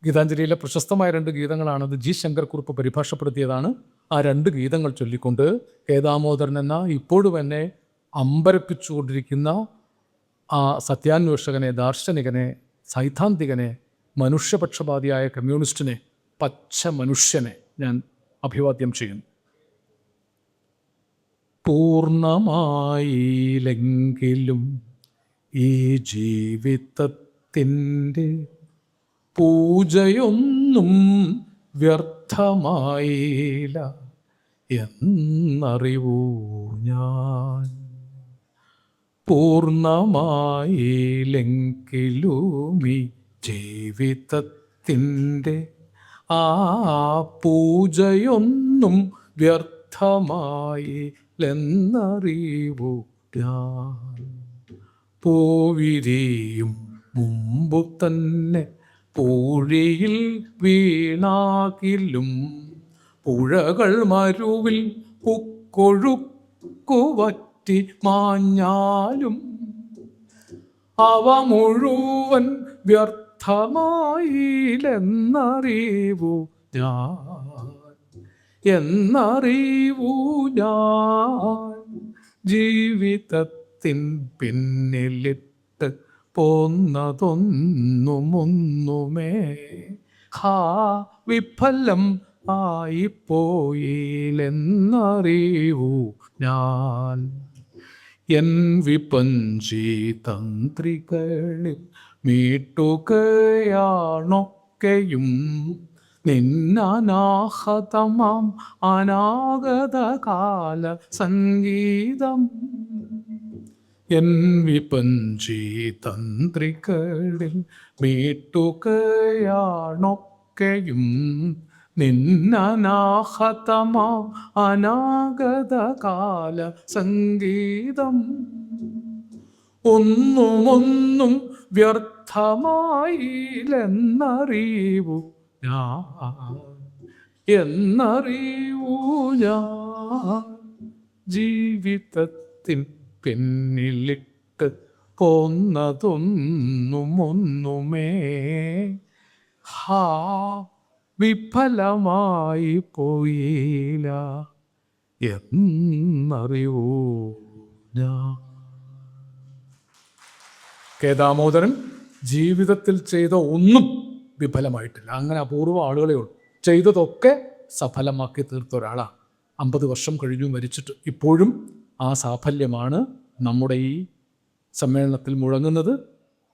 ഗീതാഞ്ജലിയിലെ പ്രശസ്തമായ 2 ഗീതങ്ങളാണത്. G. ശങ്കർക്കുറുപ്പ് പരിഭാഷപ്പെടുത്തിയതാണ്. ആ 2 ഗീതങ്ങൾ ചൊല്ലിക്കൊണ്ട് കെ ദാമോദരൻ എന്ന ഇപ്പോഴും എന്നെ അമ്പരപ്പിച്ചുകൊണ്ടിരിക്കുന്ന ആ സത്യാന്വേഷകനെ, ദാർശനികനെ, സൈദ്ധാന്തികനെ, മനുഷ്യപക്ഷപാതിയായ കമ്മ്യൂണിസ്റ്റിനെ, പച്ച മനുഷ്യനെ ഞാൻ അഭിവാദ്യം ചെയ്യുന്നു. പൂർണ്ണമായില്ലെങ്കിലും ഈ ജീവിതത്തിൻ്റെ പൂജയൊന്നും വ്യർത്ഥമായില്ല എന്നറിവൂ ഞാൻ. പൂർണ്ണമായില്ലെങ്കിലും ഈ ജീവിതത്തിൻ്റെ ആ പൂജയൊന്നും വ്യർത്ഥമായില്ലെന്നറിവൂ ഞാൻ. പൂവിരിയും മുമ്പു തന്നെ പൂഴിയിൽ വീണാകിലും പുഴകൾ മരുവിൽ ഉക്കൊഴുക്കുവറ്റി മാഞ്ഞാലും അവ മുഴുവൻ വ്യർത്ഥമായില്ലെന്നറിവൂ ഞാൻ, എന്നറിവൂ ഞാൻ. ജീവിതത്തിൻ പിന്നിലിട്ട് പോന്നതൊന്നുമൊന്നുമേ വിഫലം ആയിപ്പോയില്ലെന്നറിവൂ ഞാൻ. എൻ വിപഞ്ചി തന്ത്രികളിൽ മീട്ടുകയാണൊക്കെയും നിന്നനാഹതമാം അനാഗതകാല സംഗീതം. എൻ വിപഞ്ചി തന്ത്രികളിൽ മീട്ടുകയാണൊക്കെയും നിന്നനാഹതമാം അനാഗതകാല സംഗീതം. ഒന്നുമൊന്നും വ്യർത്ഥമായില്ലെന്നറിവൂ ഞാൻ, എന്നറിവൂ ഞാൻ. ജീവിതത്തിൻ പിന്നിലിട്ട് പോന്നതൊന്നുമൊന്നുമേ വിഫലമായി പോയില്ല എന്നറിവൂ ഞാൻ. കെ ദാമോദരൻ ജീവിതത്തിൽ ചെയ്ത ഒന്നും വിഫലമായിട്ടില്ല. അങ്ങനെ അപൂർവ ആളുകളേ ഉള്ളൂ. ചെയ്തതൊക്കെ സഫലമാക്കി തീർത്ത ഒരാളാണ്. 50 വർഷം കഴിഞ്ഞു മരിച്ചിട്ട് ഇപ്പോഴും ആ സാഫല്യമാണ് നമ്മുടെ ഈ സമ്മേളനത്തിൽ മുഴങ്ങുന്നത്.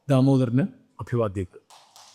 ദാമോദരന് അഭിവാദ്യങ്ങൾ.